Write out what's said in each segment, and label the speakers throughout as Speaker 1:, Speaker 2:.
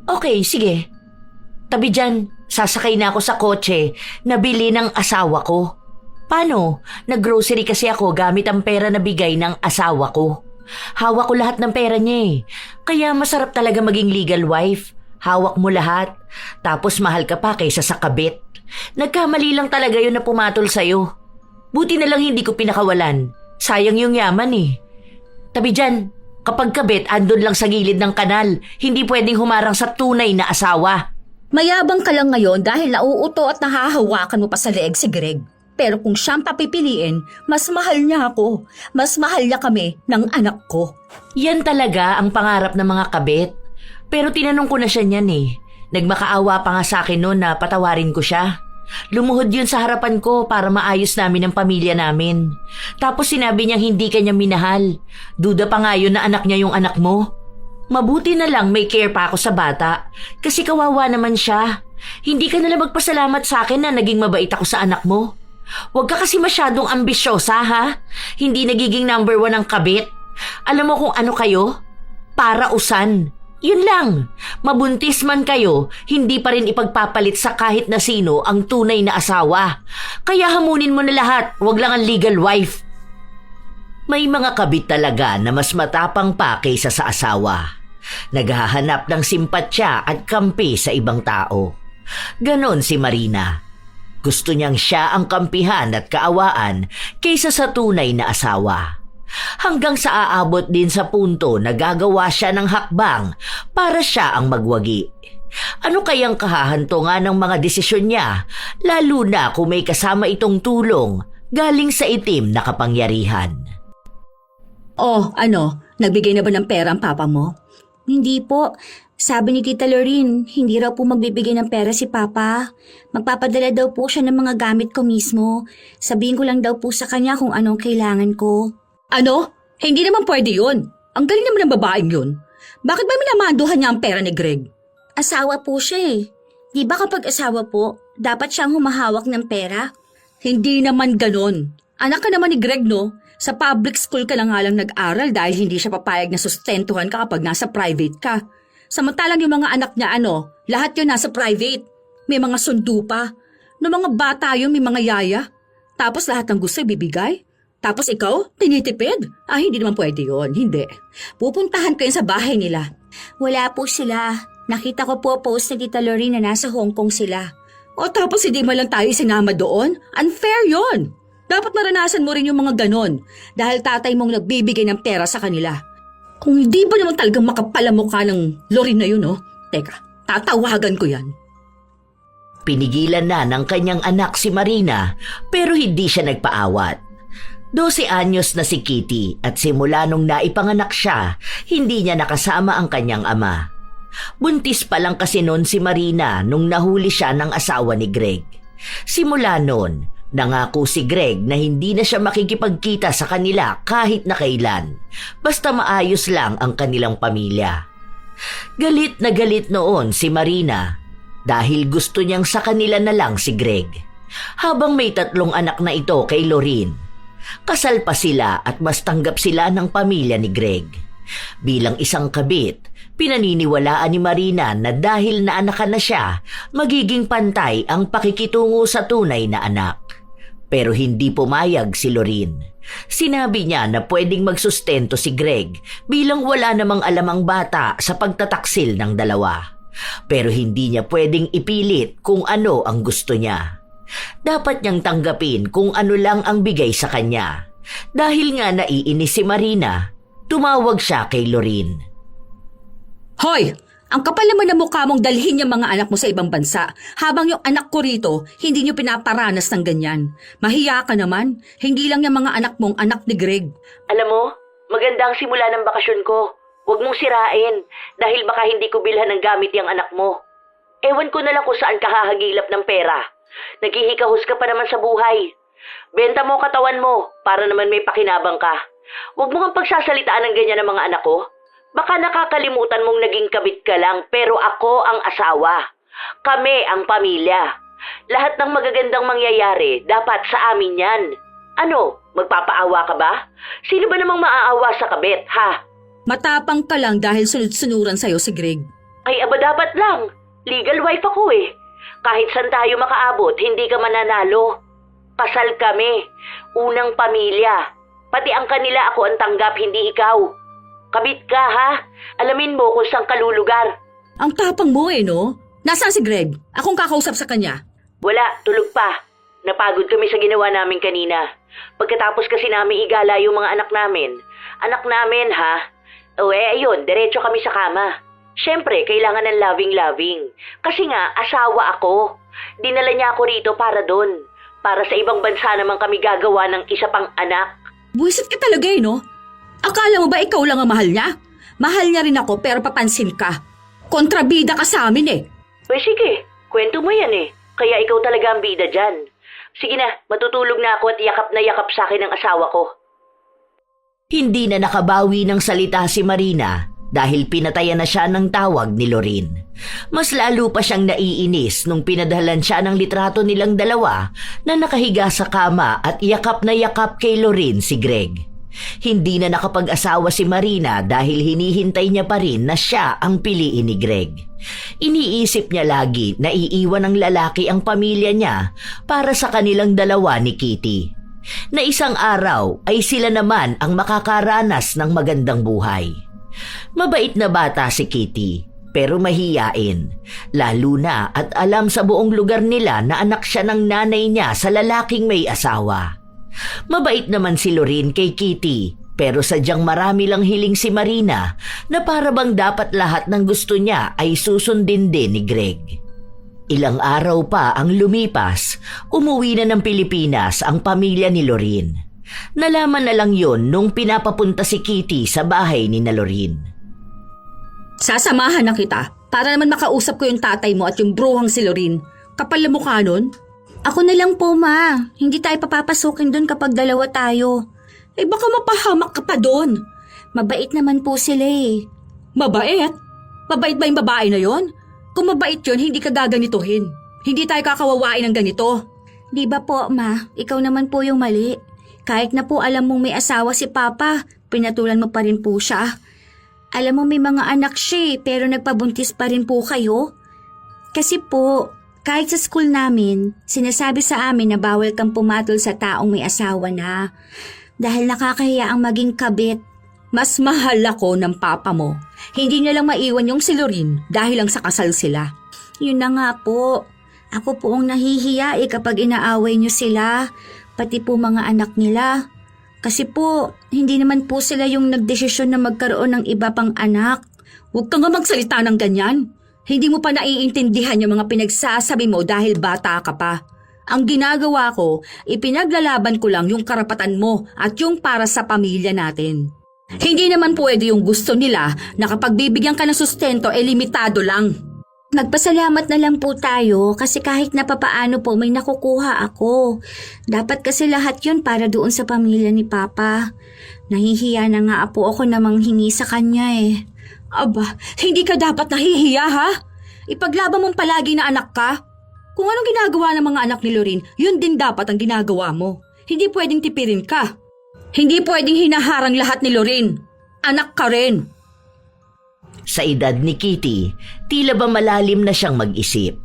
Speaker 1: Okay, sige. Tabi dyan, sasakay na ako sa kotse na bili ng asawa ko. Paano? Nag-grocery kasi ako gamit ang pera na bigay ng asawa ko. Hawak ko lahat ng pera niya eh. Kaya masarap talaga maging legal wife. Hawak mo lahat. Tapos mahal ka pa kaysa sa kabit. Nagkamali lang talaga yun na pumatol sa'yo. Buti na lang hindi ko pinakawalan. Sayang yung yaman eh. Tabi dyan, kapag kabit andun lang sa gilid ng kanal. Hindi pwedeng humarang sa tunay na asawa.
Speaker 2: Mayabang ka lang ngayon dahil nauuto at nahahawakan mo pa sa leeg si Greg. Pero kung siyang papipiliin, mas mahal niya ako. Mas mahal niya kami ng anak ko.
Speaker 1: Yan talaga ang pangarap ng mga kabit. Pero tinanong ko na siya niyan eh. Nagmakaawa pa nga sa akin noon na patawarin ko siya. Lumuhod yun sa harapan ko para maayos namin ang pamilya namin. Tapos sinabi niyang hindi kanya minahal. Duda pa nga yun na anak niya yung anak mo. Mabuti na lang may care pa ako sa bata. Kasi kawawa naman siya. Hindi ka nalang magpasalamat sa akin na naging mabait ako sa anak mo. Huwag ka kasi masyadong ambisyosa ha. Hindi nagiging number 1 ang kabit. Alam mo kung ano kayo? Para-usan. Yun lang. Mabuntis man kayo, hindi pa rin ipagpapalit sa kahit na sino ang tunay na asawa. Kaya hamunin mo na lahat, huwag lang ang legal wife. May mga kabit talaga na mas matapang pa kaysa sa asawa. Naghahanap ng simpatya at kampi sa ibang tao. Ganon si Marina. Gusto niyang siya ang kampihan at kaawaan kaysa sa tunay na asawa. Hanggang sa aabot din sa punto na gagawa siya ng hakbang para siya ang magwagi. Ano kayang kahahantungan ng mga desisyon niya, lalo na kung may kasama itong tulong galing sa itim na kapangyarihan?
Speaker 2: Oh, nagbigay na ba ng pera ang papa mo?
Speaker 3: Hindi po. Sabi ni Tita Lorene, hindi raw po magbibigay ng pera si Papa. Magpapadala daw po siya ng mga gamit ko mismo. Sabihin ko lang daw po sa kanya kung anong kailangan ko.
Speaker 2: Ano? Hindi naman pwede yun. Ang galing naman ng babaeng yun. Bakit ba minamanduhan niya ang pera ni Greg?
Speaker 3: Asawa po siya eh. Di ba kapag asawa po, dapat siyang humahawak ng pera?
Speaker 2: Hindi naman ganon. Anak ka naman ni Greg, no? Sa public school ka lang nga lang nag-aral dahil hindi siya papayag na sustentuhan ka kapag nasa private ka. Samantalang yung mga anak niya lahat yun nasa private. May mga sundo pa. No mga bata yun, may mga yaya. Tapos lahat ng gusto ibibigay. Tapos ikaw, tinitipid. Hindi naman pwede yun, hindi. Pupuntahan ko yun sa bahay nila.
Speaker 3: Wala po sila. Nakita ko po post ni Tita Lorene na nasa Hong Kong sila.
Speaker 2: O tapos hindi mo lang tayo sinama doon? Unfair yun. Dapat maranasan mo rin yung mga ganon dahil tatay mong nagbibigay ng pera sa kanila. Kung hindi ba naman talagang makapal ang mukha ng Lorene na yun, Teka, tatawagan ko yan.
Speaker 1: Pinigilan na ng kanyang anak si Marina pero hindi siya nagpaawat. 12 anyos na si Kitty at simula nung naipanganak siya, hindi niya nakasama ang kanyang ama. Buntis pa lang kasi noon si Marina nung nahuli siya ng asawa ni Greg. Simula noon, nangako si Greg na hindi na siya makikipagkita sa kanila kahit na kailan, basta maayos lang ang kanilang pamilya. Galit na galit noon si Marina dahil gusto niyang sa kanila na lang si Greg, habang may 3 anak na ito kay Lorene. Kasal pa sila at mas tanggap sila ng pamilya ni Greg. Bilang isang kabit, pinaniniwalaan ni Marina na dahil naanakan na siya, magiging pantay ang pakikitungo sa tunay na anak. Pero hindi pumayag si Lorene. Sinabi niya na pwedeng magsustento si Greg bilang wala namang alam ang bata sa pagtataksil ng dalawa. Pero hindi niya pwedeng ipilit kung ano ang gusto niya. Dapat niyang tanggapin kung ano lang ang bigay sa kanya. Dahil nga naiinis si Marina, tumawag siya kay Lorene.
Speaker 2: Hoy! Ang kapal naman ng mukha mong dalhin yung mga anak mo sa ibang bansa, habang yung anak ko rito, hindi nyo pinaparanas ng ganyan. Mahiya ka naman, hindi lang yung mga anak mong anak ni Greg.
Speaker 1: Alam mo, maganda ang simula ng bakasyon ko. Huwag mong sirain, dahil baka hindi ko bilhan ng gamit yung anak mo. Ewan ko na lang kung saan ka hahagilap ng pera. Naghihikahos ka pa naman sa buhay. Benta mo katawan mo, para naman may pakinabang ka. Huwag mo nga pagsasalitaan ng ganyan ng mga anak ko. Baka nakakalimutan mong naging kabit ka lang, pero ako ang asawa. Kami ang pamilya. Lahat ng magagandang mangyayari, dapat sa amin yan. Ano, magpapaawa ka ba? Sino ba namang maaawa sa kabit, ha?
Speaker 2: Matapang ka lang dahil sunod-sunuran sa'yo si Greg.
Speaker 1: Ay aba dapat lang. Legal wife ako eh. Kahit saan tayo makaabot, hindi ka mananalo. Kasal kami. Unang pamilya. Pati ang kanila ako ang tanggap, hindi ikaw. Kabit ka ha? Alamin mo kung saan kalulugar.
Speaker 2: Ang tapang mo no? Nasaan si Greg? Akong kakausap sa kanya.
Speaker 1: Wala, tulog pa. Napagod kami sa ginawa namin kanina. Pagkatapos kasi namin igala yung mga anak namin. Anak namin ha? O ayun, diretso kami sa kama. Siyempre, kailangan ng loving-loving. Kasi nga, asawa ako. Dinala niya ako rito para doon. Para sa ibang bansa naman kami gagawa ng isa pang anak.
Speaker 2: Buwisit ka talaga no? Akala mo ba ikaw lang ang mahal niya? Mahal niya rin ako pero papansin ka. Kontrabida ka sa amin eh.
Speaker 1: Sige, kwento mo yan eh. Kaya ikaw talaga ang bida dyan. Sige na, matutulog na ako at yakap sa akin ang asawa ko. Hindi na nakabawi ng salita si Marina dahil pinatayan na siya ng tawag ni Lorin. Mas lalo pa siyang naiinis nung pinadhalan siya ng litrato nilang dalawa na nakahiga sa kama at yakap kay Lorin si Greg. Hindi na nakapag-asawa si Marina dahil hinihintay niya pa rin na siya ang piliin ni Greg. Iniisip niya lagi na iiwan ng lalaki ang pamilya niya para sa kanilang dalawa ni Kitty. Na isang araw ay sila naman ang makakaranas ng magandang buhay. Mabait na bata si Kitty pero mahiyain, lalo na at alam sa buong lugar nila na anak siya ng nanay niya sa lalaking may asawa. Mabait naman si Lorin kay Kitty pero sadyang marami lang hiling si Marina na para bang dapat lahat ng gusto niya ay susundin din ni Greg. Ilang araw pa ang lumipas, umuwi na ng Pilipinas ang pamilya ni Lorin. Nalaman na lang yon nung pinapapunta si Kitty sa bahay ni na Lorin.
Speaker 2: Sasamahan na kita para naman makausap ko yung tatay mo at yung bruhang si Lorin. Kapal na mukha nun.
Speaker 3: Ako na lang po, ma. Hindi tayo papapasukin doon kapag dalawa tayo.
Speaker 2: Eh baka mapahamak ka pa doon.
Speaker 3: Mabait naman po sila eh.
Speaker 2: Mabait? Mabait ba yung babae na yon? Kung mabait yun, hindi ka gaganituhin. Hindi tayo kakawawain ng ganito.
Speaker 3: Di ba po, ma? Ikaw naman po yung mali. Kahit na po alam mong may asawa si Papa, pinatulan mo pa rin po siya. Alam mo may mga anak siya pero nagpabuntis pa rin po kayo. Kasi po, kahit sa school namin, sinasabi sa amin na bawal kang pumatol sa taong may asawa na. Dahil nakakahiya ang maging kabit.
Speaker 2: Mas mahal ako ng papa mo. Hindi niya lang maiwan yung si Lorin dahil lang sa kasal sila.
Speaker 3: Yun na nga po. Ako po ang nahihiya kapag inaaway niyo sila. Pati po mga anak nila. Kasi po, hindi naman po sila yung nagdesisyon na magkaroon ng iba pang anak.
Speaker 2: Huwag ka nga magsalita ng ganyan. Hindi mo pa naiintindihan yung mga pinagsasabi mo dahil bata ka pa. Ang ginagawa ko, ipinaglalaban ko lang yung karapatan mo at yung para sa pamilya natin. Hindi naman pwede yung gusto nila na kapag bibigyan ka ng sustento, limitado lang.
Speaker 3: Nagpasalamat na lang po tayo kasi kahit na papaano po may nakukuha ako. Dapat kasi lahat yun para doon sa pamilya ni Papa. Nahihiya na nga po ako na manghingi sa kanya eh.
Speaker 2: Aba, hindi ka dapat nahihiya ha? Ipaglaban mong palagi na anak ka. Kung anong ginagawa ng mga anak ni Lorin, yun din dapat ang ginagawa mo. Hindi pwedeng tipirin ka. Hindi pwedeng hinaharang lahat ni Lorin. Anak ka rin.
Speaker 1: Sa edad ni Kitty, tila ba malalim na siyang mag-isip.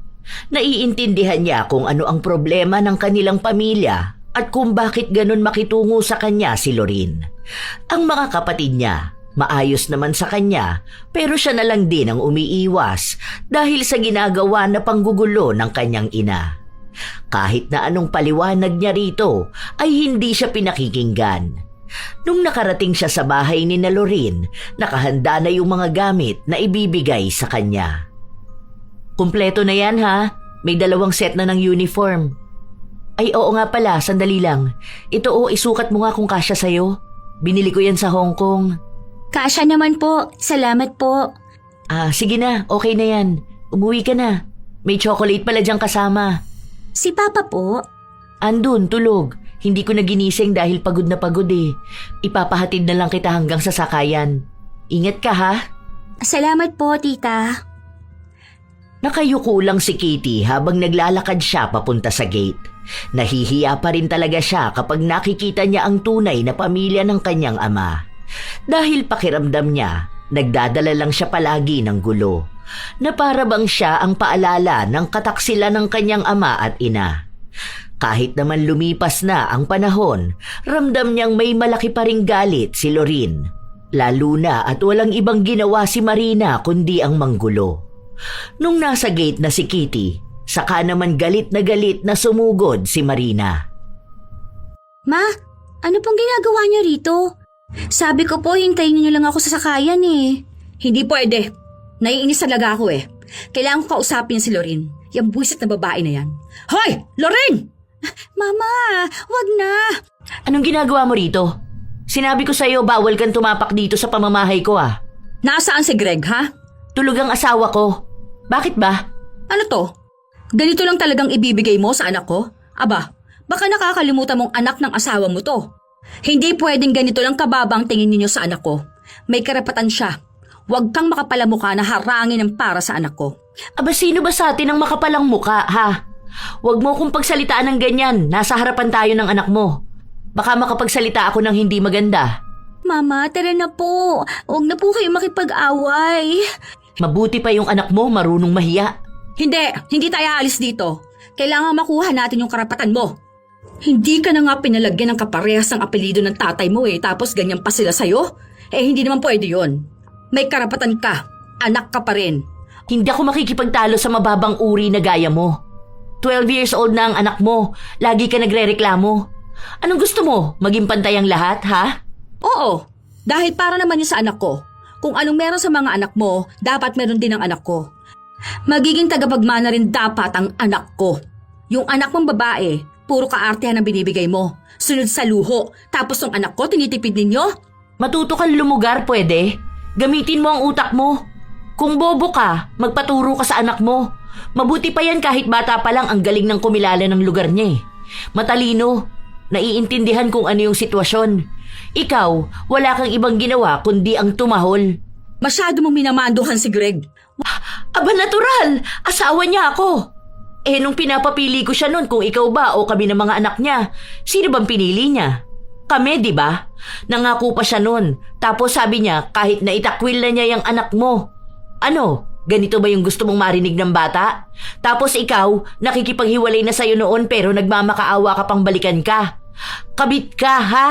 Speaker 1: Naiintindihan niya kung ano ang problema ng kanilang pamilya at kung bakit ganun makitungo sa kanya si Lorin. Ang mga kapatid niya, maayos naman sa kanya pero siya na lang din ang umiiwas dahil sa ginagawa na panggugulo ng kanyang ina. Kahit na anong paliwanag niya rito ay hindi siya pinakikinggan. Nung nakarating siya sa bahay ni na Lorin, nakahanda na yung mga gamit na ibibigay sa kanya. Kumpleto na yan ha? May 2 set na ng uniform. Ay oo nga pala, sandali lang. Ito isukat mo nga kung kasya sa'yo. Binili ko yan sa Hong Kong.
Speaker 3: Kasya naman po. Salamat po.
Speaker 1: Sige na, okay na yan. Umuwi ka na. May chocolate pala diyang kasama.
Speaker 3: Si Papa po?
Speaker 1: Andun, tulog. Hindi ko na ginising dahil pagod na pagod eh. Ipapahatid na lang kita hanggang sa sakayan. Ingat ka ha?
Speaker 3: Salamat po, tita.
Speaker 1: Nakayuko lang si Kitty habang naglalakad siya papunta sa gate. Nahihiya pa rin talaga siya kapag nakikita niya ang tunay na pamilya ng kanyang ama. Dahil pakiramdam niya, nagdadala lang siya palagi ng gulo. na para bang siya ang paalala ng kataksilan ng kanyang ama at ina. Kahit naman lumipas na ang panahon, ramdam niyang may malaki pa ring galit si Lorin. Lalo na at walang ibang ginawa si Marina kundi ang manggulo. Nung nasa gate na si Kitty, saka naman galit na sumugod si Marina.
Speaker 3: Ma, ano pong ginagawa niyo rito? Sabi ko po, hintayin niyo lang ako sa sakayan eh.
Speaker 2: Hindi pwede. Naiinis talaga ako eh. Kailangan ko kausapin si Lorin. Yung buwisit na babae na yan. Hoy! Lorin!
Speaker 3: Mama, wag na.
Speaker 1: Anong ginagawa mo rito? Sinabi ko sa'yo bawal kang tumapak dito sa pamamahay ko ah.
Speaker 2: Nasaan si Greg, ha?
Speaker 1: Tulog ang asawa ko. Bakit ba?
Speaker 2: Ano to? Ganito lang talagang ibibigay mo sa anak ko? Aba, baka nakakalimutan mong anak ng asawa mo to. Hindi pwedeng ganito lang kababang tingin ninyo sa anak ko. May karapatan siya. Huwag kang makapalamukha na harangin ang para sa anak ko.
Speaker 1: Aba sino ba sa atin ang makapalang muka ha? Huwag mo kong pagsalitaan ng ganyan. Nasa harapan tayo ng anak mo. Baka makapagsalita ako ng hindi maganda.
Speaker 3: Mama, tara na po. Huwag na po kayo makipag-away.
Speaker 1: Mabuti pa yung anak mo marunong mahiya.
Speaker 2: Hindi tayo aalis dito. Kailangan makuha natin yung karapatan mo. Hindi ka na nga pinalagyan ng kaparehas ng apelido ng tatay mo eh, tapos ganyan pa sila sa'yo? Hindi naman pwede yun. May karapatan ka. Anak ka pa rin.
Speaker 1: Hindi ako makikipagtalo sa mababang uri na gaya mo. 12 years old na ang anak mo. Lagi ka nagre-reklamo. Anong gusto mo? Maging pantay ang lahat, ha?
Speaker 2: Oo, dahil para naman yun sa anak ko. Kung anong meron sa mga anak mo, dapat meron din ang anak ko. Magiging tagapagmana rin dapat ang anak ko. Yung anak mong babae, puro kaartehan ang binibigay mo. Sunod sa luho, tapos yung anak ko tinitipid ninyo?
Speaker 1: Matuto kang lumugar, pwede? Gamitin mo ang utak mo. Kung bobo ka, magpaturo ka sa anak mo. Mabuti pa yan kahit bata pa lang ang galing ng kumilala ng lugar niya eh. Matalino, naiintindihan kung ano yung sitwasyon. Ikaw, wala kang ibang ginawa kundi ang tumahol.
Speaker 2: Masyado mong minamanduhan si Greg.
Speaker 1: Aba natural, asawa niya ako. Nung pinapapili ko siya nun kung ikaw ba o kami ng mga anak niya, sino bang pinili niya? Kami, di ba? Nangako pa siya nun. Tapos sabi niya kahit na itakwil na niya yung anak mo. Ano? Ganito ba yung gusto mong marinig ng bata? Tapos ikaw, nakikipaghiwalay na sa'yo noon pero nagmamakaawa ka pang balikan ka. Kabit ka, ha?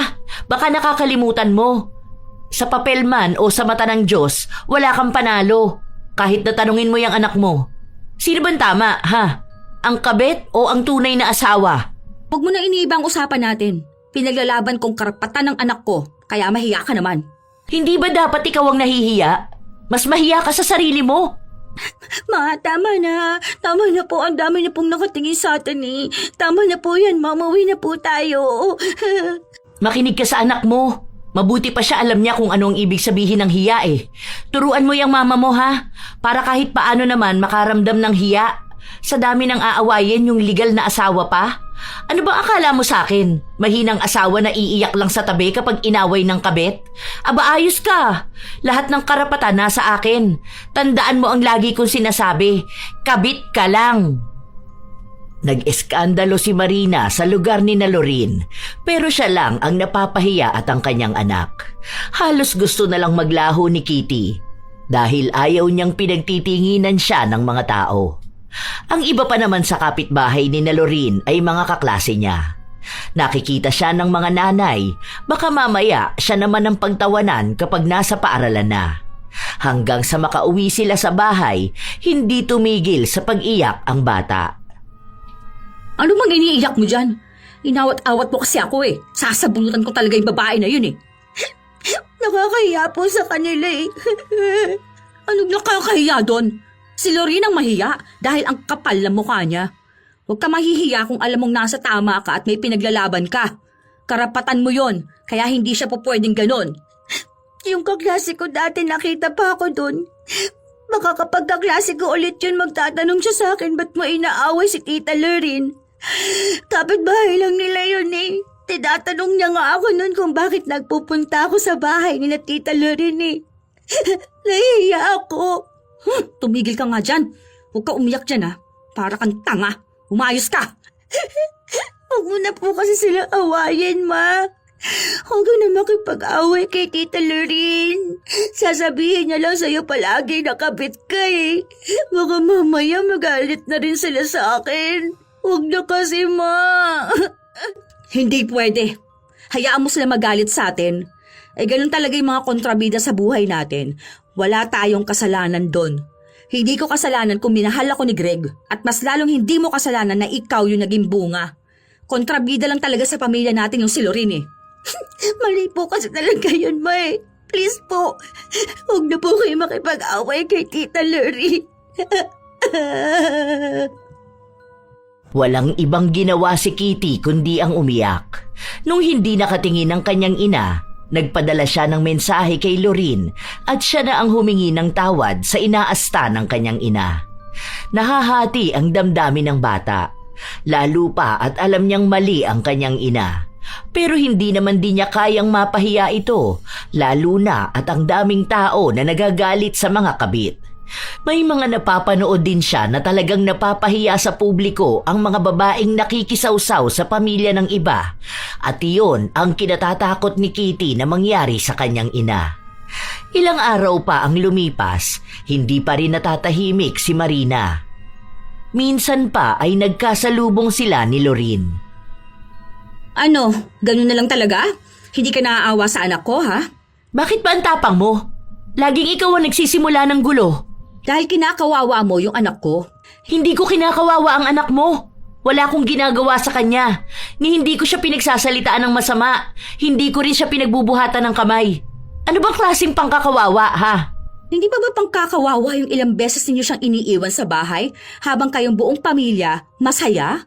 Speaker 1: Baka nakakalimutan mo. Sa papel man o sa mata ng Diyos, wala kang panalo. Kahit natanungin mo yung anak mo. Sino bang tama, ha? Ang kabit o ang tunay na asawa?
Speaker 2: Huwag mo na iniibang usapan natin. Pinaglalaban kong karapatan ng anak ko, kaya mahiya ka naman.
Speaker 1: Hindi ba dapat ikaw ang nahihiya? Mas mahiya ka sa sarili mo.
Speaker 3: Ma, tama na. Tama na po. Ang dami na pong nakatingin sa atin eh. Tama na po yan. Mauwi na po tayo.
Speaker 1: Makinig ka sa anak mo. Mabuti pa siya alam niya kung ano ang ibig sabihin ng hiya eh. Turuan mo yung mama mo ha. Para kahit paano naman makaramdam ng hiya. Sa dami ng aawayin yung legal na asawa pa. Ano bang akala mo sa akin? Mahinang asawa na iiyak lang sa tabi kapag inaway ng kabit? Aba ayos ka. Lahat ng karapatan nasa akin. Tandaan mo ang lagi kong sinasabi. Kabit ka lang. Nag-eskandalo si Marina sa lugar ni Lorin, pero siya lang ang napapahiya at ang kanyang anak. Halos gusto na lang maglaho ni Kitty dahil ayaw niyang pinagtitinginan siya ng mga tao. Ang iba pa naman sa kapitbahay ni Lorin ay mga kaklase niya. Nakikita siya ng mga nanay, baka mamaya siya naman ang pagtawanan kapag nasa paaralan na. Hanggang sa makauwi sila sa bahay, hindi tumigil sa pag-iyak ang bata.
Speaker 2: Ano bang iniiyak mo dyan? Inawat-awat mo kasi ako eh. Sasabunutan ko talaga yung babae na yun eh.
Speaker 3: Nakakahiya po sa kanila eh.
Speaker 2: Anong nakakahiya doon? Si Lorin ang mahiya dahil ang kapal ng mukha niya. Huwag ka mahihiya kung alam mong nasa tama ka at may pinaglalaban ka. Karapatan mo yon, kaya hindi siya po pwedeng ganon.
Speaker 3: Yung kaklase ko dati nakita pa ako dun. Baka kapag kaklase ko ulit yun magtatanong siya sa akin ba't mo inaaway si Tita Lorin. Kapitbahay lang nila yun eh. Tinatanong niya nga ako nun kung bakit nagpupunta ako sa bahay ni na Tita Lorin eh. Nahihiya ako.
Speaker 2: Tumigil ka nga dyan. Huwag ka umiyak dyan ha. Para kang tanga. Umayos ka.
Speaker 3: Huwag mo na po kasi silang awayin, Ma. Huwag ka na makipag-away kay Tita Lorene. Sasabihin niya lang sa'yo palagi na kabit ka eh. Baka mamaya magalit na rin sila sa akin. Huwag na kasi, Ma.
Speaker 2: Hindi pwede. Hayaan mo sila magalit sa atin. Ganun talaga yung mga kontrabida sa buhay natin. Wala tayong kasalanan doon. Hindi ko kasalanan kung minahal ako ni Greg at mas lalong hindi mo kasalanan na ikaw yung naging bunga. Kontrabida lang talaga sa pamilya natin yung si Lorene eh.
Speaker 3: Mali po kasi talaga yun, Ma eh. Please po, huwag na po kayo makipag-away kay Tita Lorene.
Speaker 1: Walang ibang ginawa si Kitty kundi ang umiyak. Nung hindi nakatingin ng kanyang ina, nagpadala siya ng mensahe kay Lorene at siya na ang humingi ng tawad sa inaasta ng kanyang ina. Nahahati ang damdamin ng bata, lalo pa at alam niyang mali ang kanyang ina. Pero hindi naman din niya kayang mapahiya ito, lalo na at ang daming tao na nagagalit sa mga kabit. May mga napapanood din siya na talagang napapahiya sa publiko ang mga babaeng nakikisawsaw sa pamilya ng iba. At iyon ang kinatatakot ni Kitty na mangyari sa kanyang ina. Ilang araw pa ang lumipas, hindi pa rin natatahimik si Marina. Minsan pa ay nagkasalubong sila ni Lorene.
Speaker 2: Ano, ganun na lang talaga? Hindi ka naaawa sa anak ko, ha?
Speaker 1: Bakit ba ang tapang mo? Laging ikaw ang nagsisimula ng gulo.
Speaker 2: Dahil kinakawawa mo yung anak ko.
Speaker 1: Hindi ko kinakawawa ang anak mo. Wala akong ginagawa sa kanya. Ni hindi ko siya pinagsasalitaan ng masama. Hindi ko rin siya pinagbubuhatan ng kamay. Ano bang klaseng pangkakawawa, ha?
Speaker 2: Hindi ba pangkakawawa yung ilang beses ninyo siyang iniiwan sa bahay habang kayong buong pamilya masaya?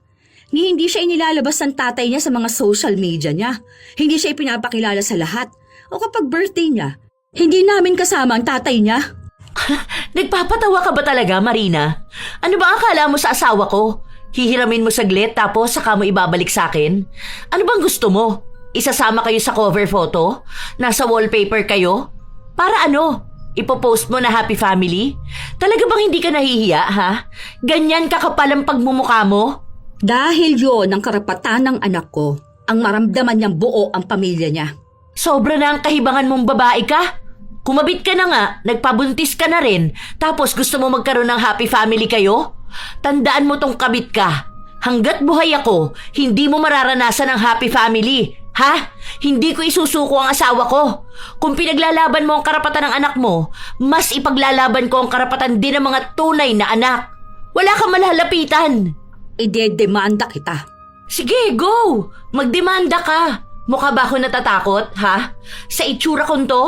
Speaker 2: Ni hindi siya inilalabas ng tatay niya sa mga social media niya. Hindi siya ipinapakilala sa lahat. O kapag birthday niya, hindi namin kasama ang tatay niya.
Speaker 1: Nagpapatawa ka ba talaga, Marina? Ano ba akala mo sa asawa ko? Hihiramin mo saglit tapos saka mo ibabalik sa akin? Ano bang gusto mo? Isasama kayo sa cover photo? Nasa wallpaper kayo? Para ano? Ipopost mo na happy family? Talaga bang hindi ka nahihiya, ha? Ganyan kakapal ang pagmumukha mo?
Speaker 2: Dahil yon ang karapatan ng anak ko, ang maramdaman niyang buo ang pamilya niya.
Speaker 1: Sobra na ang kahibangan mong babae ka. Kumabit ka na nga, nagpabuntis ka na rin, tapos gusto mo magkaroon ng happy family kayo? Tandaan mo tong kabit ka. Hanggat buhay ako, hindi mo mararanasan ang happy family. Ha? Hindi ko isusuko ang asawa ko. Kung pinaglalaban mo ang karapatan ng anak mo, mas ipaglalaban ko ang karapatan din ng mga tunay na anak. Wala kang malalapitan.
Speaker 2: Ide-demanda kita.
Speaker 1: Sige, go! Magdemanda ka. Mukha ba ako natatakot, ha? Sa itsura kong to?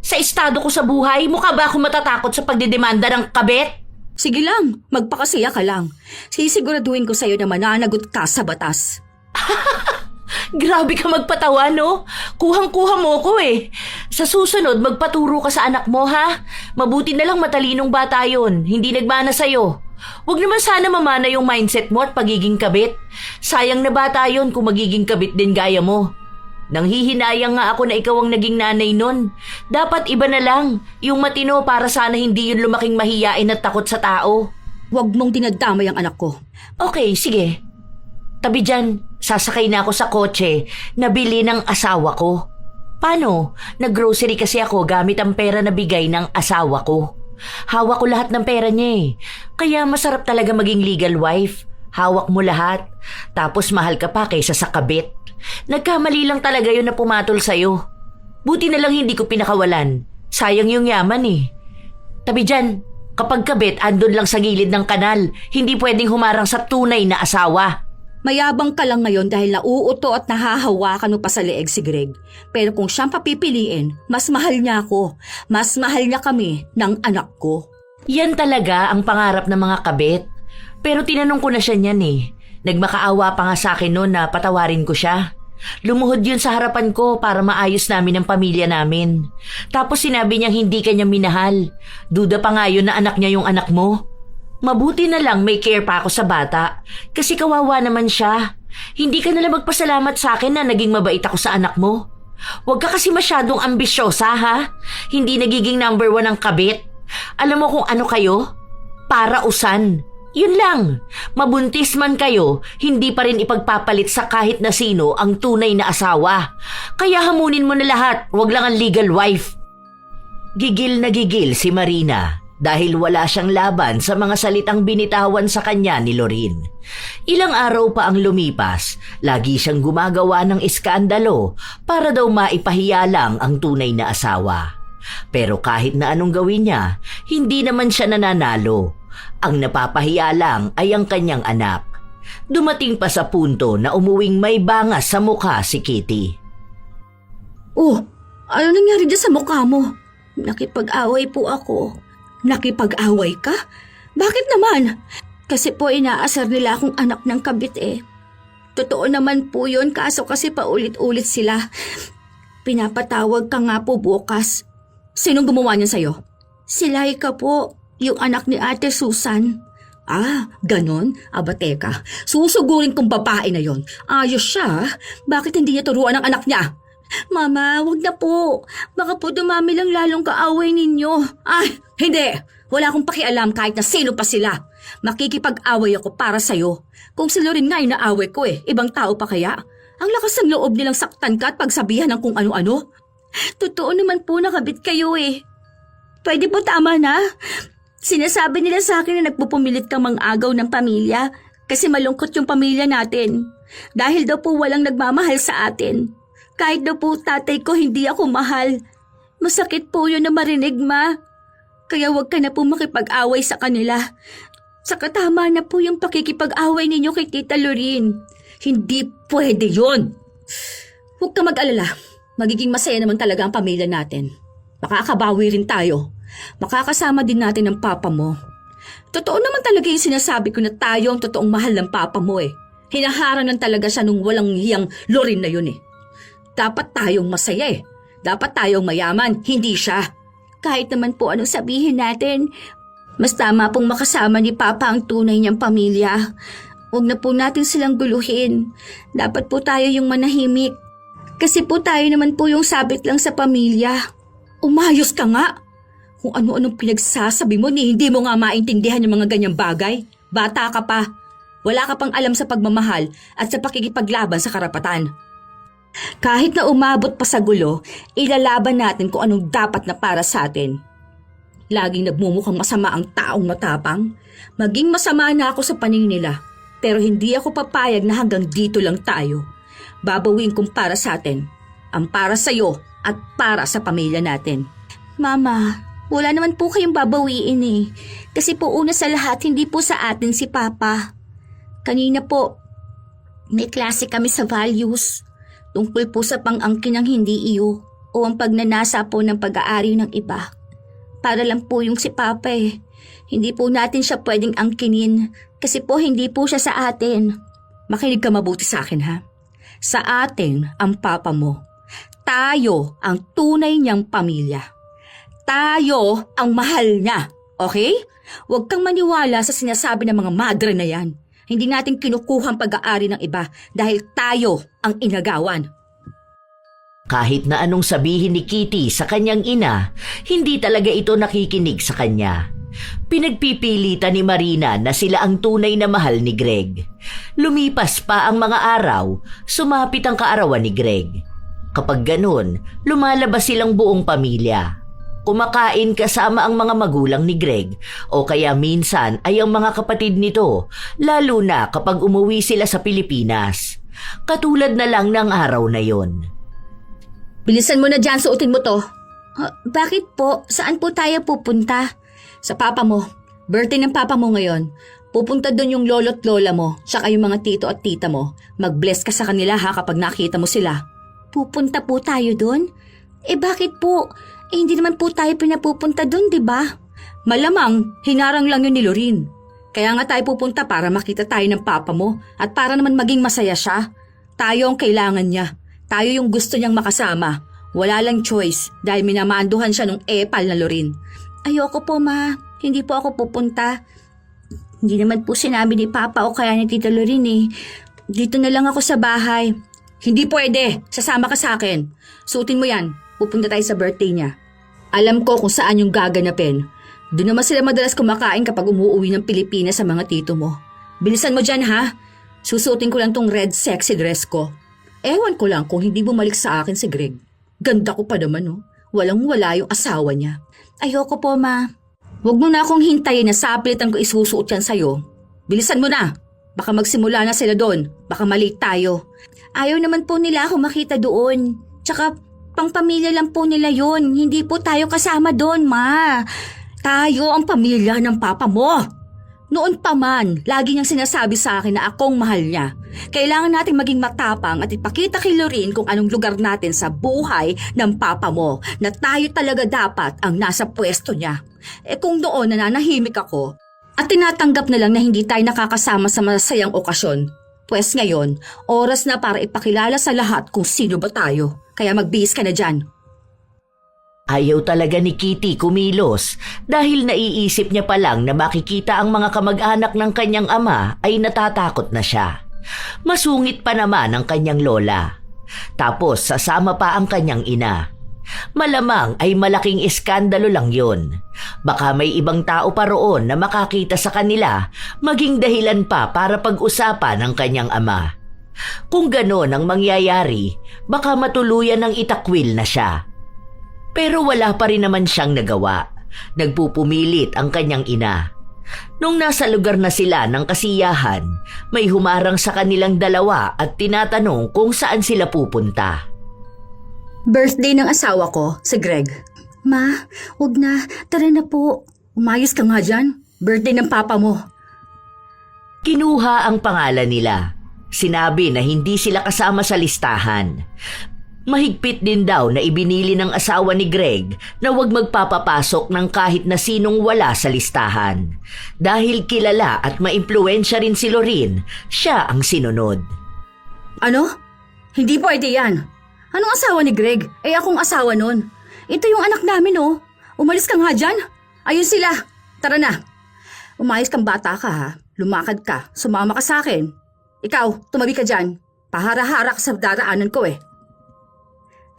Speaker 1: Sa estado ko sa buhay, mukha ba ako matatakot sa pagdedemanda ng kabit?
Speaker 2: Sige lang, magpakasaya ka lang. Sisiguraduhin ko sa'yo na mananagot ka sa batas.
Speaker 1: Grabe ka magpatawa, no? Kuhang-kuha mo ko eh. Sa susunod, magpaturo ka sa anak mo, ha? Mabuti na lang matalinong bata yon, hindi nagmana sa'yo. Huwag naman sana mamana yung mindset mo at pagiging kabit. Sayang na bata yon kung magiging kabit din gaya mo. Nanghihinayang nga ako na ikaw ang naging nanay nun. Dapat iba na lang, yung matino para sana hindi yun lumaking mahiyain at takot sa tao.
Speaker 2: Huwag mong dinadamay ang anak ko.
Speaker 1: Okay, sige. Tabi dyan, sasakay na ako sa kotse na bili ng asawa ko. Paano? Nag-grocery kasi ako gamit ang pera na bigay ng asawa ko. Hawak ko lahat ng pera niya eh. Kaya masarap talaga maging legal wife. Hawak mo lahat. Tapos mahal ka pa kaysa sa kabit. Nagkamali lang talaga yun na pumatol sa'yo. Buti na lang hindi ko pinakawalan. Sayang yung yaman eh. Tabi dyan, kapag kabit andun lang sa gilid ng kanal. Hindi pwedeng humarang sa tunay na asawa.
Speaker 2: Mayabang ka lang ngayon dahil nauuto at nahahawakan mo pa sa leeg si Greg. Pero kung siyang papipiliin, mas mahal niya ako. Mas mahal niya kami ng anak ko.
Speaker 1: Yan talaga ang pangarap ng mga kabit. Pero tinanong ko na siya niyan eh. Nagmakaawa pa nga sa akin noon na patawarin ko siya. Lumuhod yun sa harapan ko para maayos namin ang pamilya namin. Tapos sinabi niyang hindi kanya minahal. Duda pa nga yun na anak niya yung anak mo. Mabuti na lang may care pa ako sa bata. Kasi kawawa naman siya. Hindi ka nalang magpasalamat sa akin na naging mabait ako sa anak mo. Huwag ka kasi masyadong ambisyosa, ha? Hindi nagiging number 1 ang kabit. Alam mo kung ano kayo? Para usan. Yun lang, mabuntis man kayo, hindi pa rin ipagpapalit sa kahit na sino ang tunay na asawa. Kaya hamunin mo na lahat, wag lang ang legal wife. Gigil na gigil si Marina dahil wala siyang laban sa mga salitang binitawan sa kanya ni Lorin. Ilang araw pa ang lumipas, lagi siyang gumagawa ng iskandalo para daw maipahiya lang ang tunay na asawa. Pero kahit na anong gawin niya, hindi naman siya nananalo. Ang napapahiya lang ay ang kanyang anak. Dumating pa sa punto na umuwing may bangas sa mukha si Kitty.
Speaker 2: Oh, ano nangyari dyan sa mukha mo? Nakipag-away po ako. Nakipag-away ka? Bakit naman?
Speaker 3: Kasi po inaasar nila akong anak ng kabit eh.
Speaker 2: Totoo naman po yun, kaso kasi paulit-ulit sila. Pinapatawag ka nga po bukas. Sinong gumawa niyan sa'yo?
Speaker 3: Si Laika po, yung anak ni Ate Susan.
Speaker 2: Ah, ganon? Aba teka, susugurin kong babae na yon. Ayos siya. Bakit hindi niya turuan ang anak niya?
Speaker 3: Mama, wag na po. Baka po dumami lang lalong kaaway ninyo.
Speaker 2: Ay, hindi. Wala akong pakialam kahit na sino pa sila. Makikipag-away ako para sa'yo. Kung sila rin nga inaaway ko ibang tao pa kaya? Ang lakas ng loob nilang saktan ka at pagsabihan ng kung ano-ano.
Speaker 3: Totoo naman po nakabit kayo eh. Pwede po tama na. Sinasabi nila sa akin na nagpupumilit kang mang-agaw ng pamilya kasi malungkot yung pamilya natin. Dahil daw po walang nagmamahal sa atin. Kahit daw po tatay ko hindi ako mahal. Masakit po yun na marinig, Ma. Kaya wag ka na po makipag-away sa kanila. Saka tama na po yung pakikipag-away ninyo kay Tita Lorin.
Speaker 2: Hindi pwede yun. Huwag ka mag-alala. Magiging masaya naman talaga ang pamilya natin. Makakabawi rin tayo. Makakasama din natin ang papa mo. Totoo naman talaga yung sinasabi ko na tayo ang totoong mahal ng papa mo Hinaharang lang talaga siya nung walang hiyang Lorin na yun Dapat tayong masaya Dapat tayong mayaman, hindi siya.
Speaker 3: Kahit naman po anong sabihin natin, mas tama pong makasama ni Papa ang tunay niyang pamilya. Huwag na po natin silang guluhin. Dapat po tayo yung manahimik. Kasi po tayo naman po yung sabit lang sa pamilya.
Speaker 2: Umayos ka nga. Kung ano-anong pinagsasabi mo hindi mo nga maintindihan yung mga ganyang bagay. Bata ka pa. Wala ka pang alam sa pagmamahal at sa pakikipaglaban sa karapatan. Kahit na umabot pa sa gulo, ilalaban natin kung anong dapat na para sa atin. Laging nagmumukhang masama ang taong matapang. Maging masama na ako sa paningin nila. Pero hindi ako papayag na hanggang dito lang tayo. Babawin kong para sa atin, ang para sa'yo at para sa pamilya natin.
Speaker 3: Mama, wala naman po kayong babawiin Kasi po una sa lahat, hindi po sa atin si Papa. Kanina po, may klase kami sa values. Tungkol po sa pang-angkin ng hindi iyo o ang pagnanasa po ng pag-aari ng iba. Para lang po yung si Papa Hindi po natin siya pwedeng angkinin kasi po hindi po siya sa atin.
Speaker 2: Makinig ka mabuti sa akin ha. Sa atin ang papa mo. Tayo ang tunay niyang pamilya. Tayo ang mahal niya, okay? Huwag kang maniwala sa sinasabi ng mga madre na yan. Hindi natin kinukuha ang pag-aari ng iba dahil tayo ang inagawan.
Speaker 1: Kahit na anong sabihin ni Kitty sa kanyang ina, hindi talaga ito nakikinig sa kanya. Pinagpipilitan ni Marina na sila ang tunay na mahal ni Greg. Lumipas pa ang mga araw, sumapit ang kaarawan ni Greg. Kapag ganun, lumalabas silang buong pamilya. Kumakain kasama ang mga magulang ni Greg o kaya minsan ay ang mga kapatid nito, lalo na kapag umuwi sila sa Pilipinas. Katulad na lang ng araw na yon.
Speaker 2: Bilisan mo na dyan, suotin mo to.
Speaker 3: Bakit po? Saan po tayo pupunta?
Speaker 2: Sa papa mo. Birthday ng papa mo ngayon. Pupunta doon yung lolo't lola mo, saka yung mga tito at tita mo. Mag-bless ka sa kanila ha kapag nakita mo sila.
Speaker 3: Pupunta po tayo doon? Bakit po? Hindi naman po tayo pinapupunta doon, di ba?
Speaker 2: Malamang, hinarang lang yun ni Lorin. Kaya nga tayo pupunta para makita tayo ng papa mo at para naman maging masaya siya. Tayo ang kailangan niya. Tayo yung gusto niyang makasama. Wala lang choice dahil minamanduhan siya nung epal na Lorin.
Speaker 3: Ayoko po, Ma. Hindi po ako pupunta. Hindi naman po sinabi ni Papa o kaya ni Tita Lorin Dito na lang ako sa bahay.
Speaker 2: Hindi pwede. Sasama ka sa akin. Suotin mo yan. Pupunta tayo sa birthday niya. Alam ko kung saan yung gaganapin. Doon naman sila madalas kumakain kapag umuwi ng Pilipinas sa mga tito mo. Bilisan mo dyan ha. Susutin ko lang tong red sexy dress ko. Ewan ko lang kung hindi bumalik sa akin si Greg. Ganda ko pa naman oh. Walang-wala yung asawa niya.
Speaker 3: Ayoko po, Ma.
Speaker 2: Huwag mo na akong hintayin na sapilitan ko isusuot yan sa'yo. Bilisan mo na. Baka magsimula na sila doon. Baka malate tayo.
Speaker 3: Ayaw naman po nila ako makita doon. Tsaka, pangpamilya lang po nila yon. Hindi po tayo kasama doon, Ma.
Speaker 2: Tayo ang pamilya ng papa mo. Noon pa man, lagi niyang sinasabi sa akin na akong mahal niya. Kailangan nating maging matapang at ipakita kay Lorene kung anong lugar natin sa buhay ng papa mo, na tayo talaga dapat ang nasa pwesto niya. Kung noon nananahimik ako at tinatanggap na lang na hindi tayo nakakasama sa masayang okasyon, pues ngayon, oras na para ipakilala sa lahat kung sino ba tayo. Kaya magbihis ka na dyan.
Speaker 1: Ayaw talaga ni Kitty kumilos dahil naiisip niya pa lang na makikita ang mga kamag-anak ng kanyang ama ay natatakot na siya. Masungit pa naman ang kanyang lola. Tapos sasama pa ang kanyang ina. Malamang ay malaking iskandalo lang yun. Baka may ibang tao pa roon na makakita sa kanila, maging dahilan pa para pag-usapan ng kanyang ama. Kung gano'n ang mangyayari, baka matuluyan ng itakwil na siya. Pero wala pa rin naman siyang nagawa. Nagpupumilit ang kanyang ina. Nung nasa lugar na sila ng kasiyahan, may humarang sa kanilang dalawa at tinatanong kung saan sila pupunta.
Speaker 2: Birthday ng asawa ko, si Greg.
Speaker 3: Ma, huwag na. Tara na po.
Speaker 2: Umayos ka nga dyan. Birthday ng papa mo.
Speaker 1: Kinuha ang pangalan nila. Sinabi na hindi sila kasama sa listahan. Mahigpit din daw na ibinili ng asawa ni Greg na huwag magpapapasok ng kahit na sinong wala sa listahan. Dahil kilala at maimpluwensya rin si Lorene, siya ang sinunod.
Speaker 2: Ano? Hindi pwede yan. Anong asawa ni Greg? Akong asawa nun. Ito yung anak namin oh. Umalis ka nga dyan. Ayun sila. Tara na. Umayos kang bata ka ha. Lumakad ka. Sumama ka sa akin. Ikaw, tumabi ka dyan. Pahara-hara ka sa daraanan ko eh.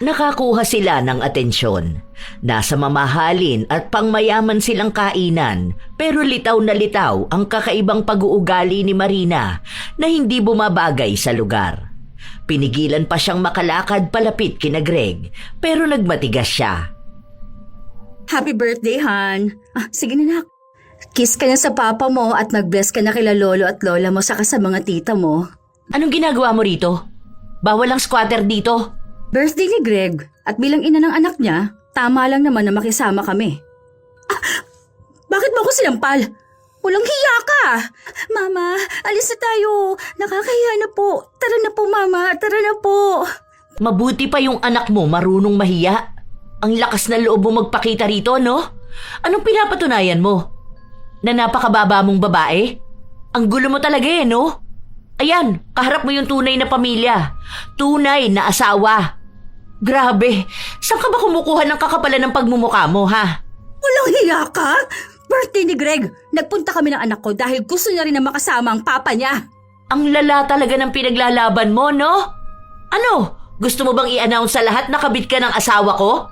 Speaker 1: Nakakuha sila ng atensyon. Nasa mamahalin at pangmayaman silang kainan, pero litaw na litaw ang kakaibang pag-uugali ni Marina na hindi bumabagay sa lugar. Pinigilan pa siyang makalakad palapit kina Greg, pero nagmatigas siya.
Speaker 2: Happy birthday, Han. Sige na nak. Kiss ka na sa papa mo at mag-bless ka na kila lolo at lola mo saka sa mga tita mo.
Speaker 1: Anong ginagawa mo rito? Bawal ang squatter dito.
Speaker 2: Birthday ni Greg at bilang ina ng anak niya, tama lang naman na makisama kami. Bakit mo ako sinampal? Walang hiya ka!
Speaker 3: Mama, alis na tayo. Nakakahiya na po. Tara na po, Mama. Tara na po.
Speaker 1: Mabuti pa yung anak mo marunong mahiya. Ang lakas ng loob mo magpakita rito, no? Anong pinapatunayan mo? Na napakababa mong babae? Ang gulo mo talaga eh, no? Ayan, kaharap mo yung tunay na pamilya. Tunay na asawa. Grabe, saan ka ba kumukuha ng kakapalan ng pagmumukha mo, ha?
Speaker 2: Walang hiya ka? Birthday ni Greg, nagpunta kami ng anak ko dahil gusto niya rin na makasama ang papa niya.
Speaker 1: Ang lala talaga ng pinaglalaban mo, no? Ano, gusto mo bang i-announce sa lahat na kabit ka ng asawa ko?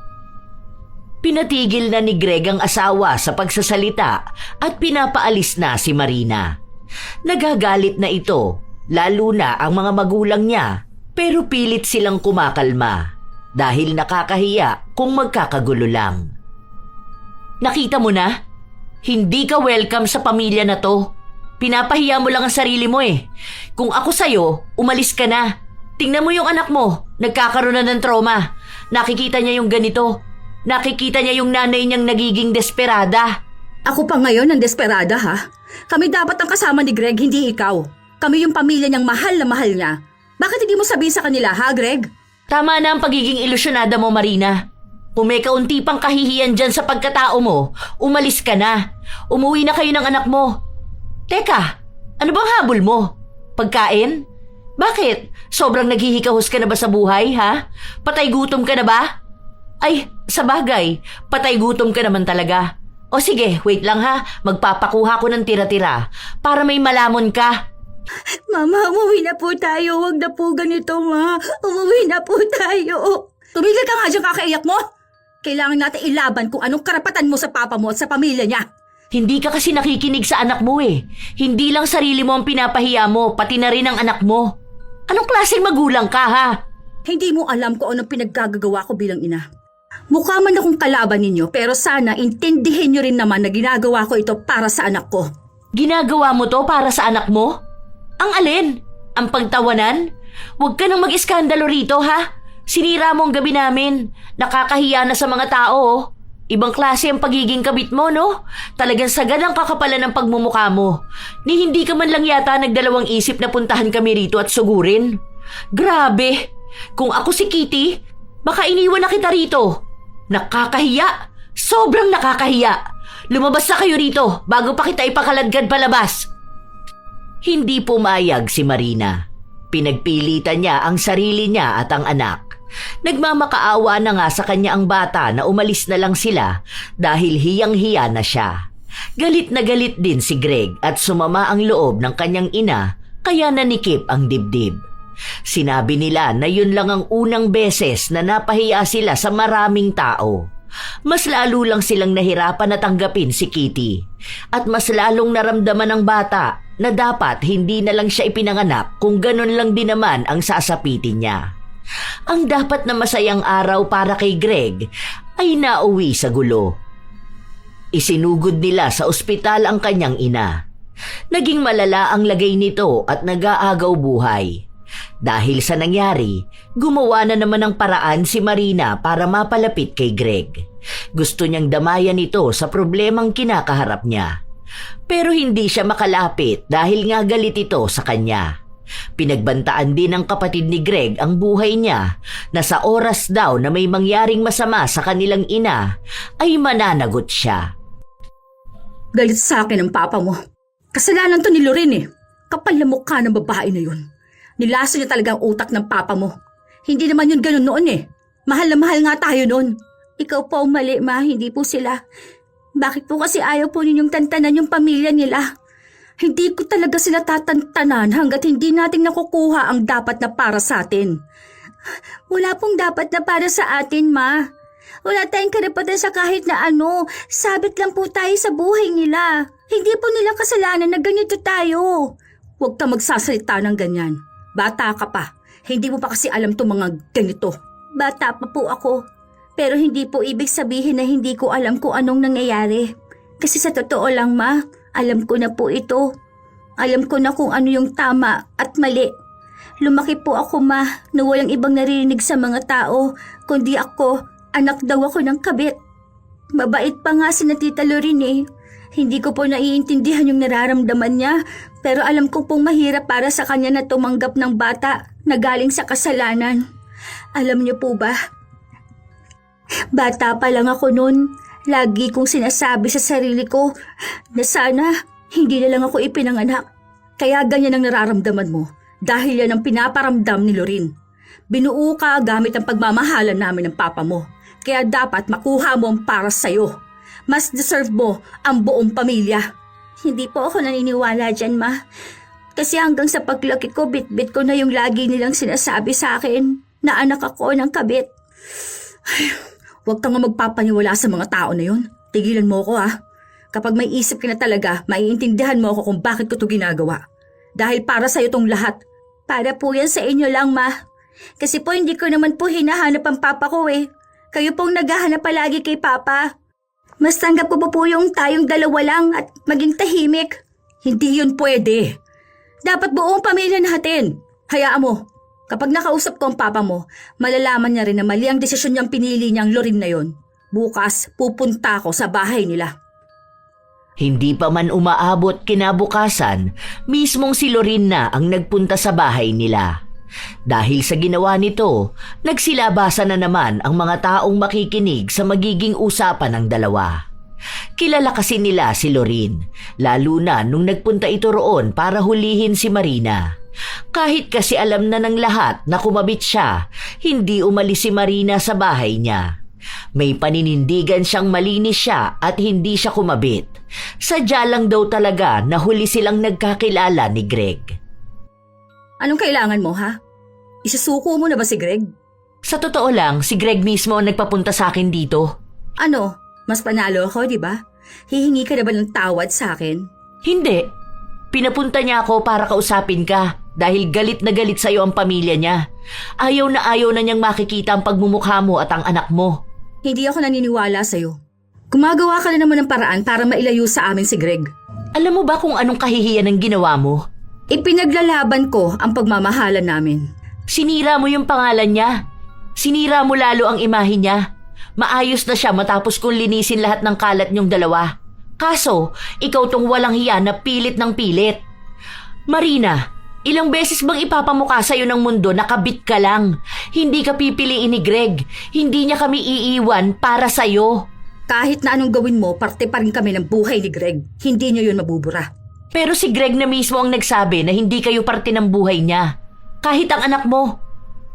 Speaker 1: Pinatigil na ni Greg ang asawa sa pagsasalita at pinapaalis na si Marina. Nagagalit na ito, lalo na ang mga magulang niya, pero pilit silang kumakalma. Dahil nakakahiya kung magkakagulo lang. Nakita mo na? Hindi ka welcome sa pamilya na to. Pinapahiya mo lang ang sarili mo eh. Kung ako sa'yo, umalis ka na. Tingnan mo yung anak mo, nagkakaroon na ng trauma. Nakikita niya yung ganito. Nakikita niya yung nanay niyang nagiging desperada.
Speaker 2: Ako pa ngayon ang desperada ha? Kami dapat ang kasama ni Greg, hindi ikaw. Kami yung pamilya niyang mahal na mahal niya. Bakit hindi mo sabihin sa kanila ha, Greg?
Speaker 1: Tama na ang pagiging ilusyonada mo, Marina. Kung may kaunti pang kahihiyan dyan sa pagkatao mo, umalis ka na. Umuwi na kayo ng anak mo. Teka, ano bang habol mo? Pagkain? Bakit? Sobrang naghihikahos ka na ba sa buhay, ha? Patay gutom ka na ba? Ay, sa bagay, patay gutom ka naman talaga. O sige, wait lang ha. Magpapakuha ko ng tira-tira para may malamon ka.
Speaker 3: Mama, umuwi na po tayo. Huwag na po ganito, Ma. Umuwi na po tayo.
Speaker 2: Tumigil ka nga dyan kakaiyak mo. Kailangan natin ilaban kung anong karapatan mo sa papa mo at sa pamilya niya.
Speaker 1: Hindi ka kasi nakikinig sa anak mo eh. Hindi lang sarili mo ang pinapahiya mo, pati na rin ang anak mo. Anong klaseng magulang ka ha?
Speaker 2: Hindi mo alam kung anong pinaggagawa ko bilang ina. Mukha man akong kalaban ninyo pero sana intindihin nyo rin naman na ginagawa ko ito para sa anak ko.
Speaker 1: Ginagawa mo to para sa anak mo? Ang alin? Ang pagtawanan? Huwag ka nang mag-iskandalo rito ha? Sinira mo ang gabi namin. Nakakahiya na sa mga tao oh. Ibang klase ang pagiging kabit mo, no? Talagang sagad ang kakapalan ng pagmumukha mo. Ni hindi ka man lang yata nagdalawang isip na puntahan kami rito at sugurin. Grabe! Kung ako si Kitty, baka iniwan na kita rito. Nakakahiya! Sobrang nakakahiya! Lumabas na kayo rito bago pa kita ipakaladkad palabas. Hindi pumayag si Marina. Pinagpilitan niya ang sarili niya at ang anak. Nagmamakaawa na nga sa kanya ang bata na umalis na lang sila dahil hiyang-hiya na siya. Galit na galit din si Greg at sumama ang loob ng kanyang ina kaya nanikip ang dibdib. Sinabi nila na yun lang ang unang beses na napahiya sila sa maraming tao. Mas lalo lang silang nahirapan na tanggapin si Kitty at mas lalong naramdaman ng bata na dapat hindi na lang siya ipinanganak kung ganun lang din naman ang sasapitin niya. Ang dapat na masayang araw para kay Greg ay nauwi sa gulo. Isinugod nila sa ospital ang kanyang ina. Naging malala ang lagay nito at nag-aagaw buhay. Dahil sa nangyari, gumawa na naman ng paraan si Marina para mapalapit kay Greg. Gusto niyang damayan ito sa problemang kinakaharap niya. Pero hindi siya makalapit dahil nga galit ito sa kanya. Pinagbantaan din ng kapatid ni Greg ang buhay niya na sa oras daw na may mangyaring masama sa kanilang ina ay mananagot siya.
Speaker 2: Galit sa akin ang papa mo. Kasalanan to ni Lorin eh. Kapal na mukha ng babae na yun. Nilaso niya talaga ang utak ng papa mo. Hindi naman yun ganun noon eh. Mahal na mahal nga tayo noon.
Speaker 3: Ikaw po ang mali, ma, hindi po sila. Bakit po kasi ayaw po ninyong tantanan yung pamilya nila?
Speaker 2: Hindi ko talaga sila tatantanan hanggat hindi natin nakukuha ang dapat na para sa atin.
Speaker 3: Wala pong dapat na para sa atin, ma. Wala tayong karapatan sa kahit na ano. Sabit lang po tayo sa buhay nila. Hindi po nila kasalanan na ganito tayo.
Speaker 2: Huwag ka magsasalita ng ganyan. Bata ka pa. Hindi mo pa kasi alam itong mga ganito.
Speaker 3: Bata pa po ako. Pero hindi po ibig sabihin na hindi ko alam kung anong nangyayari. Kasi sa totoo lang, ma, alam ko na po ito. Alam ko na kung ano yung tama at mali. Lumaki po ako, ma, na walang ibang naririnig sa mga tao, kundi ako, anak daw ako ng kabit. Mabait pa nga si na Tita Lorin eh. Hindi ko po naiintindihan yung nararamdaman niya, pero alam ko pong mahirap para sa kanya na tumanggap ng bata na galing sa kasalanan. Alam niyo po ba? Bata pa lang ako noon. Lagi kong sinasabi sa sarili ko na sana hindi na lang ako ipinanganak.
Speaker 2: Kaya ganyan ang nararamdaman mo dahil yan ang pinaparamdam ni Lorin. Binuo ka gamit ang pagmamahalan namin ng papa mo. Kaya dapat makuha mo ang para sa'yo. Mas deserve mo ang buong pamilya.
Speaker 3: Hindi po ako naniniwala dyan, ma. Kasi hanggang sa paglaki ko, bit-bit ko na yung lagi nilang sinasabi sa akin na anak ako ng kabit.
Speaker 2: Huwag kang magpapaniwala sa mga tao na yun. Tigilan mo ko ah. Kapag may isip ka na talaga, maiintindihan mo ako kung bakit ko to ginagawa. Dahil para sa'yo tong lahat.
Speaker 3: Para po yan sa inyo lang, ma. Kasi po hindi ko naman po hinahanap ang papa ko eh. Kayo pong naghahanap palagi kay papa. Mas tanggap ko po yung tayong dalawa lang at maging tahimik.
Speaker 2: Hindi yun pwede. Dapat buong pamilya natin. Hayaan mo. Kapag nakausap ko ang papa mo, malalaman niya rin na mali ang desisyon niyang pinili niyang Lorin na yon. Bukas, pupunta ako sa bahay nila.
Speaker 1: Hindi pa man umaabot kinabukasan, mismong si Lorin na ang nagpunta sa bahay nila. Dahil sa ginawa nito, nagsilabasan na naman ang mga taong makikinig sa magiging usapan ng dalawa. Kilala kasi nila si Lorin, lalo na nung nagpunta ito roon para hulihin si Marina. Kahit kasi alam na ng lahat na kumabit siya, hindi umalis si Marina sa bahay niya. May paninindigan siyang malinis siya at hindi siya kumabit. Sadya lang daw talaga na huli silang nagkakilala ni Greg.
Speaker 2: Anong kailangan mo ha? Isusuko mo na ba si Greg?
Speaker 1: Sa totoo lang, si Greg mismo ang nagpapunta sa akin dito.
Speaker 2: Ano, mas panalo ako, di ba? Hihingi ka na ba ng tawad sa akin?
Speaker 1: Hindi. Pinapunta niya ako para kausapin ka dahil galit na galit sa'yo ang pamilya niya. Ayaw na niyang makikita ang pagmumukha mo at ang anak mo.
Speaker 2: Hindi ako naniniwala sa'yo. Gumagawa ka na naman ng paraan para mailayo sa amin si Greg.
Speaker 1: Alam mo ba kung anong kahihiyan ang ginawa mo?
Speaker 2: Ipinaglalaban ko ang pagmamahalan namin.
Speaker 1: Sinira mo yung pangalan niya. Sinira mo lalo ang imahe niya. Maayos na siya matapos kong linisin lahat ng kalat niyong dalawa. Kaso, ikaw tong walang hiya na pilit ng pilit. Marina, ilang beses bang ipapamukha sa'yo ng mundo na kabit ka lang? Hindi ka pipiliin ni Greg. Hindi niya kami iiwan para sa'yo.
Speaker 2: Kahit na anong gawin mo, parte pa rin kami ng buhay ni Greg. Hindi niyo yun mabubura.
Speaker 1: Pero si Greg na mismo ang nagsabi na hindi kayo parte ng buhay niya. Kahit ang anak mo.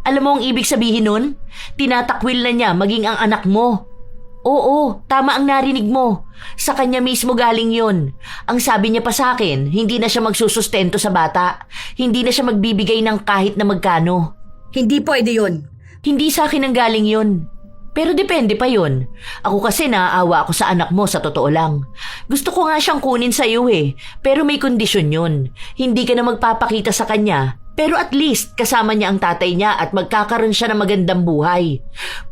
Speaker 1: Alam mo ang ibig sabihin nun? Tinatakwil na niya maging ang anak mo. Oo, tama ang narinig mo. Sa kanya mismo galing yun. Ang sabi niya pa sa akin, hindi na siya magsusustento sa bata. Hindi na siya magbibigay ng kahit na magkano.
Speaker 2: Hindi pwede yun.
Speaker 1: Hindi sa akin ang galing yun. Pero depende pa yun. Ako kasi naaawa ako sa anak mo sa totoo lang. Gusto ko nga siyang kunin sa iyo eh. Pero may kondisyon yun. Hindi ka na magpapakita sa kanya. Pero at least kasama niya ang tatay niya at magkakaroon siya ng magandang buhay.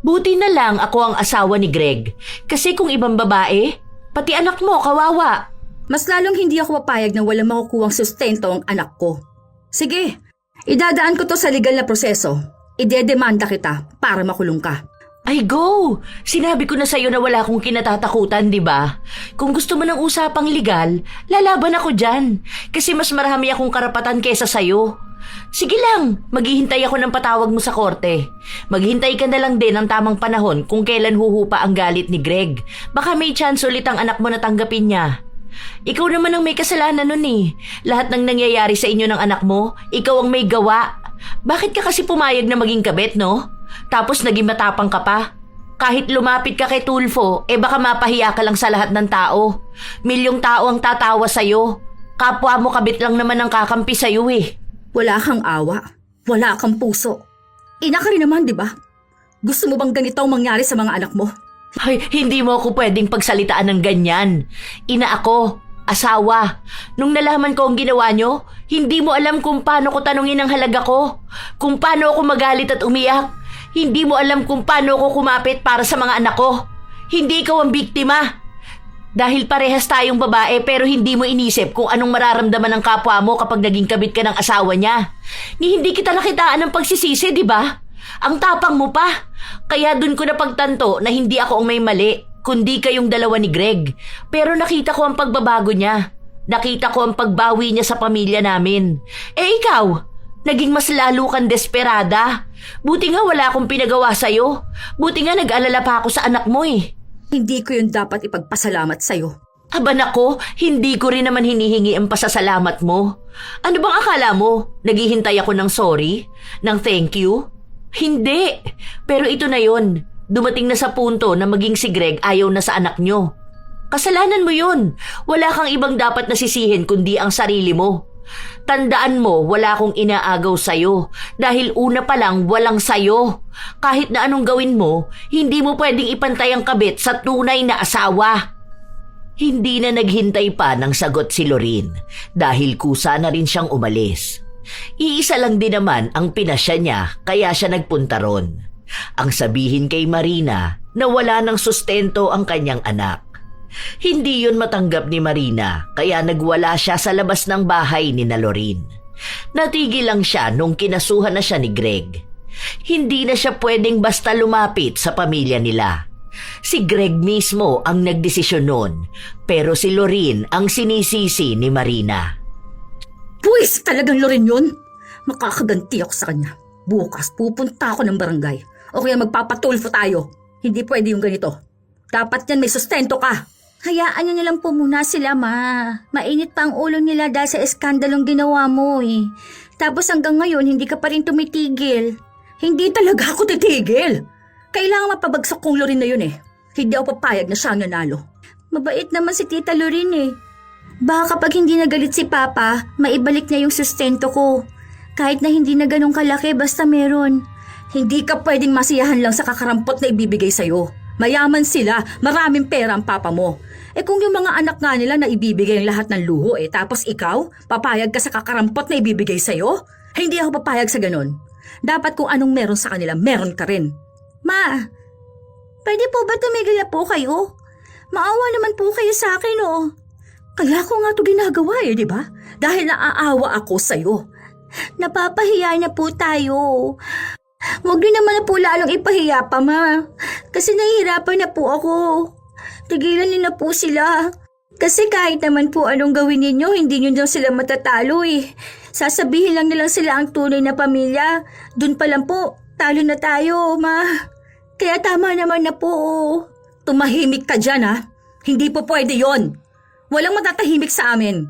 Speaker 1: Buti na lang ako ang asawa ni Greg. Kasi kung ibang babae, pati anak mo kawawa.
Speaker 2: Mas lalong hindi ako papayag na walang makukuhang sustento ang anak ko. Sige, idadaan ko to sa legal na proseso. Idedemanda kita para makulong ka.
Speaker 1: Ay go! Sinabi ko na sa'yo na wala akong kinatatakutan, di ba? Kung gusto mo ng usapang legal, lalaban ako dyan. Kasi mas marami akong karapatan kesa sa'yo. Sige lang, maghihintay ako ng patawag mo sa korte. Maghintay ka na lang din ng tamang panahon kung kailan huhupa ang galit ni Greg. Baka may chance ulit ang anak mo na tanggapin niya. Ikaw naman ang may kasalanan nun eh. Lahat ng nangyayari sa inyo ng anak mo, ikaw ang may gawa. Bakit ka kasi pumayag na maging kabet, no? Tapos naging matapang ka pa. Kahit lumapit ka kay Tulfo, baka mapahiya ka lang sa lahat ng tao. Milyong tao ang tatawa sa'yo. Kapwa mo kabit lang naman ang kakampi sa'yo eh.
Speaker 2: Wala kang awa. Wala kang puso. Ina ka rin naman, di ba? Gusto mo bang ganito ang mangyari sa mga anak mo?
Speaker 1: Ay, hindi mo ako pwedeng pagsalitaan ng ganyan. Ina ako, asawa. Nung nalaman ko ang ginawa nyo, hindi mo alam kung paano ko tanungin ang halaga ko. Kung paano ako magalit at umiyak. Hindi mo alam kung paano ako kumapit para sa mga anak ko. Hindi ikaw ang biktima. Dahil parehas tayong babae pero hindi mo inisip kung anong mararamdaman ng kapwa mo kapag naging kabit ka ng asawa niya. Hindi kita nakitaan ng pagsisisi, di ba? Ang tapang mo pa. Kaya dun ko napagtanto na hindi ako ang may mali, kundi kayong dalawa ni Greg. Pero nakita ko ang pagbabago niya. Nakita ko ang pagbawi niya sa pamilya namin. Ikaw, naging mas lalo kang desperada. Buti nga wala akong pinagawa sa'yo. Buti nga nag-alala pa ako sa anak mo eh.
Speaker 2: Hindi ko yun dapat ipagpasalamat sa'yo.
Speaker 1: Aba nako, hindi ko rin naman hinihingi ang pasasalamat mo. Ano bang akala mo? Naghihintay ako ng sorry? Ng thank you? Hindi. Pero ito na yon. Dumating na sa punto na maging si Greg ayaw na sa anak nyo. Kasalanan mo yun. Wala kang ibang dapat nasisihin kundi ang sarili mo. Tandaan mo, wala akong inaagaw sa'yo dahil una pa lang walang sa'yo. Kahit na anong gawin mo, hindi mo pwedeng ipantay ang kabit sa tunay na asawa. Hindi na naghintay pa ng sagot si Lorin dahil kusa na rin siyang umalis. Iisa lang din naman ang pinasya niya kaya siya nagpunta ron. Ang sabihin kay Marina na wala ng sustento ang kanyang anak. Hindi yun matanggap ni Marina kaya nagwala siya sa labas ng bahay ni Lorin. Natigil lang siya nung kinasuhan na siya ni Greg. Hindi na siya pwedeng basta lumapit sa pamilya nila. Si Greg mismo ang nagdesisyon nun, pero si Lorin ang sinisisi ni Marina.
Speaker 2: Puwis talagang Lorin yun. Makakaganti ako sa kanya. Bukas pupunta ako ng barangay. O kaya magpapatulfo tayo. Hindi pwede yung ganito. Dapat yan may sustento ka.
Speaker 3: Hayaan niyo na lang po muna sila, ma. Mainit pa ang ulo nila dahil sa eskandalong ginawa mo eh. Tapos hanggang ngayon, hindi ka pa rin tumitigil.
Speaker 2: Hindi talaga ako titigil. Kailangan mapabagsak kong Lorin na yun eh. Hindi ako papayag na siya ang nanalo.
Speaker 3: Mabait naman si Tita Lorin eh. Baka kapag hindi nagalit si Papa, maibalik niya yung sustento ko. Kahit na hindi na ganun kalaki, basta meron.
Speaker 2: Hindi ka pwedeng masiyahan lang sa kakarampot na ibibigay sa'yo. Mayaman sila, maraming pera ang papa mo. Kung yung mga anak nga nila na ibibigay ang lahat ng luho tapos ikaw, papayag ka sa kakarampot na ibibigay sa'yo? Hindi ako papayag sa ganun. Dapat kung anong meron sa kanila, meron ka rin.
Speaker 3: Ma, pwede po ba tumigil na po kayo? Maawa naman po kayo sa akin, oh.
Speaker 2: Kaya ko nga ito ginagawa di ba? Dahil naaawa ako sa'yo.
Speaker 3: Napapahiya na po tayo. Huwag niyo naman na po lalong ipahiya pa, Ma. Kasi nahihirapan na po ako. Tigilan niyo na po sila. Kasi kahit naman po anong gawin ninyo, hindi niyo daw sila matatalo Sasabihin lang nilang sila ang tunay na pamilya. Doon pa lang po, talo na tayo, Ma. Kaya tama naman na po.
Speaker 2: Tumahimik ka dyan, ha? Hindi po pwede yon. Walang matatahimik sa amin.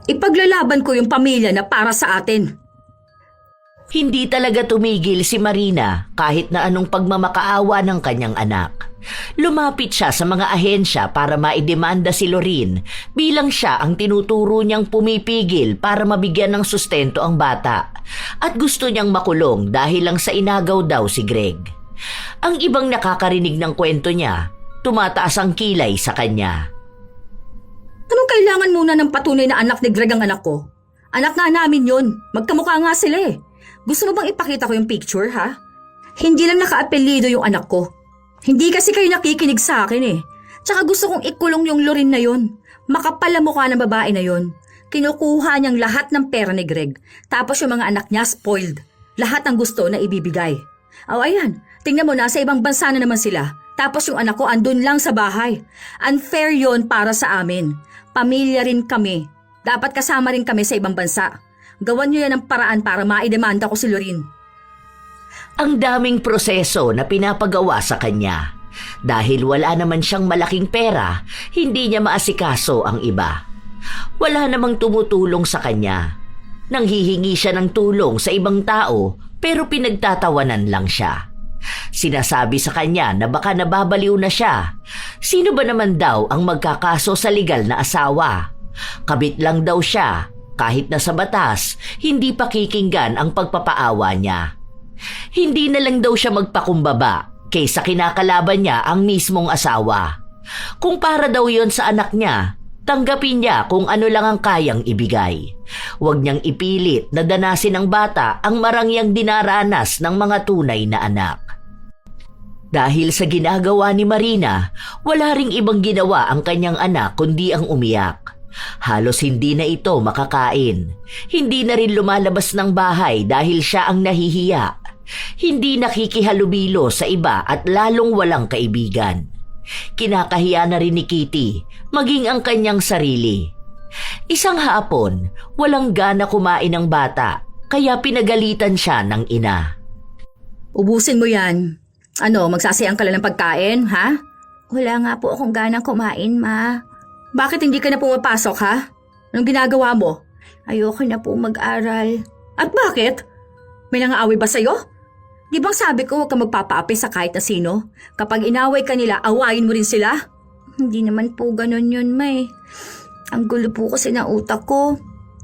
Speaker 2: Ipaglalaban ko yung pamilya na para sa atin.
Speaker 1: Hindi talaga tumigil si Marina kahit na anong pagmamakaawa ng kanyang anak. Lumapit siya sa mga ahensya para maidemanda si Lorin bilang siya ang tinuturo niyang pumipigil para mabigyan ng sustento ang bata at gusto niyang makulong dahil lang sa inagaw daw si Greg. Ang ibang nakakarinig ng kwento niya, tumataas ang kilay sa kanya.
Speaker 2: Anong kailangan muna ng patunay na anak ni Greg ang anak ko? Anak nga namin yun. Magkamukha nga sila Gusto mo bang ipakita ko yung picture, ha? Hindi lang naka-apelyido yung anak ko. Hindi kasi kayo nakikinig sa akin Tsaka gusto kong ikulong yung Lorin na yun. Makapal ang mukha ng babae na yun. Kinukuha niyang lahat ng pera ni Greg. Tapos yung mga anak niya spoiled. Lahat ang gusto na ibibigay. Ayan. Tingnan mo, nasa ibang bansa na naman sila. Tapos yung anak ko andun lang sa bahay. Unfair yon para sa amin. Pamilya rin kami. Dapat kasama rin kami sa ibang bansa. Gawan niyo yan ng paraan para maidemanda ko si Lorin.
Speaker 1: Ang daming proseso na pinapagawa sa kanya. Dahil wala naman siyang malaking pera, hindi niya maasikaso ang iba. Wala namang tumutulong sa kanya. Nanghihingi siya ng tulong sa ibang tao pero pinagtatawanan lang siya. Sinasabi sa kanya na baka nababaliw na siya. Sino ba naman daw ang magkakaso sa legal na asawa? Kabit lang daw siya. Kahit na sa batas, hindi pakikinggan ang pagpapaawa niya. Hindi na lang daw siya magpakumbaba kaysa kinakalaban niya ang mismong asawa. Kung para daw yon sa anak niya, tanggapin niya kung ano lang ang kayang ibigay. Huwag niyang ipilit na danasin ng bata ang marangyang dinaranas ng mga tunay na anak. Dahil sa ginagawa ni Marina, wala ring ibang ginawa ang kanyang anak kundi ang umiyak. Halos hindi na ito makakain. Hindi na rin lumalabas ng bahay dahil siya ang nahihiya. Hindi nakikihalubilo sa iba at lalong walang kaibigan. Kinakahiya na rin ni Kitty, maging ang kanyang sarili. Isang hapon, walang gana kumain ng bata, kaya pinagalitan siya ng ina.
Speaker 2: Ubusin mo yan. Magsasayang ka lang ng pagkain, ha?
Speaker 3: Wala nga po akong ganang kumain, Ma.
Speaker 2: Bakit hindi ka na pumapasok, ha? Anong ginagawa mo?
Speaker 3: Ayoko na po mag-aral.
Speaker 2: At bakit? May nangaaway ba sa'yo? Di bang sabi ko huwag ka magpapaapi sa kahit na sino? Kapag inaway ka nila, awayin mo rin sila?
Speaker 3: Hindi naman po ganun yun, May. Ang gulo po kasi ng utak ko.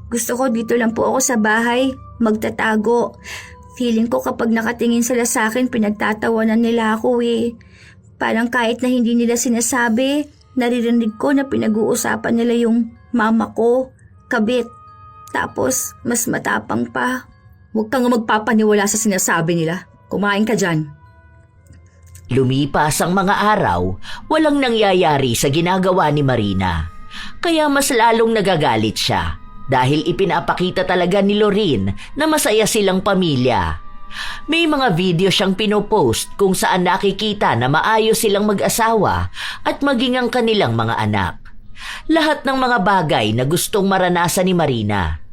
Speaker 3: Gusto ko dito lang po ako sa bahay, magtatago. Feeling ko kapag nakatingin sila sa akin, pinagtatawanan nila ako Parang kahit na hindi nila sinasabi, naririnig ko na pinag-uusapan nila yung mama ko, kabit. Tapos, mas matapang pa.
Speaker 2: Huwag kang magpapaniwala sa sinasabi nila. Kumain ka dyan.
Speaker 1: Lumipas ang mga araw, walang nangyayari sa ginagawa ni Marina. Kaya mas lalong nagagalit siya dahil ipinapakita talaga ni Lorin na masaya silang pamilya. May mga video siyang pinopost kung saan nakikita na maayos silang mag-asawa at maging ang kanilang mga anak. Lahat ng mga bagay na gustong maranasan ni Marina.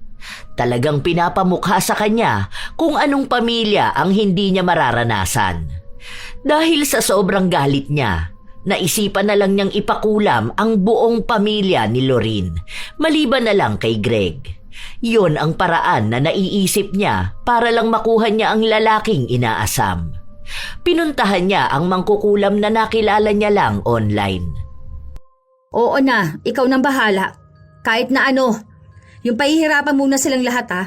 Speaker 1: Talagang pinapamukha sa kanya kung anong pamilya ang hindi niya mararanasan. Dahil sa sobrang galit niya, naisipan na lang niyang ipakulam ang buong pamilya ni Lorin, maliban na lang kay Greg. Yun ang paraan na naiisip niya para lang makuha niya ang lalaking inaasam. Pinuntahan niya ang mangkukulam na nakilala niya lang online.
Speaker 2: Oo na, ikaw nang bahala. Kahit na yung pahihirapan muna silang lahat, ha?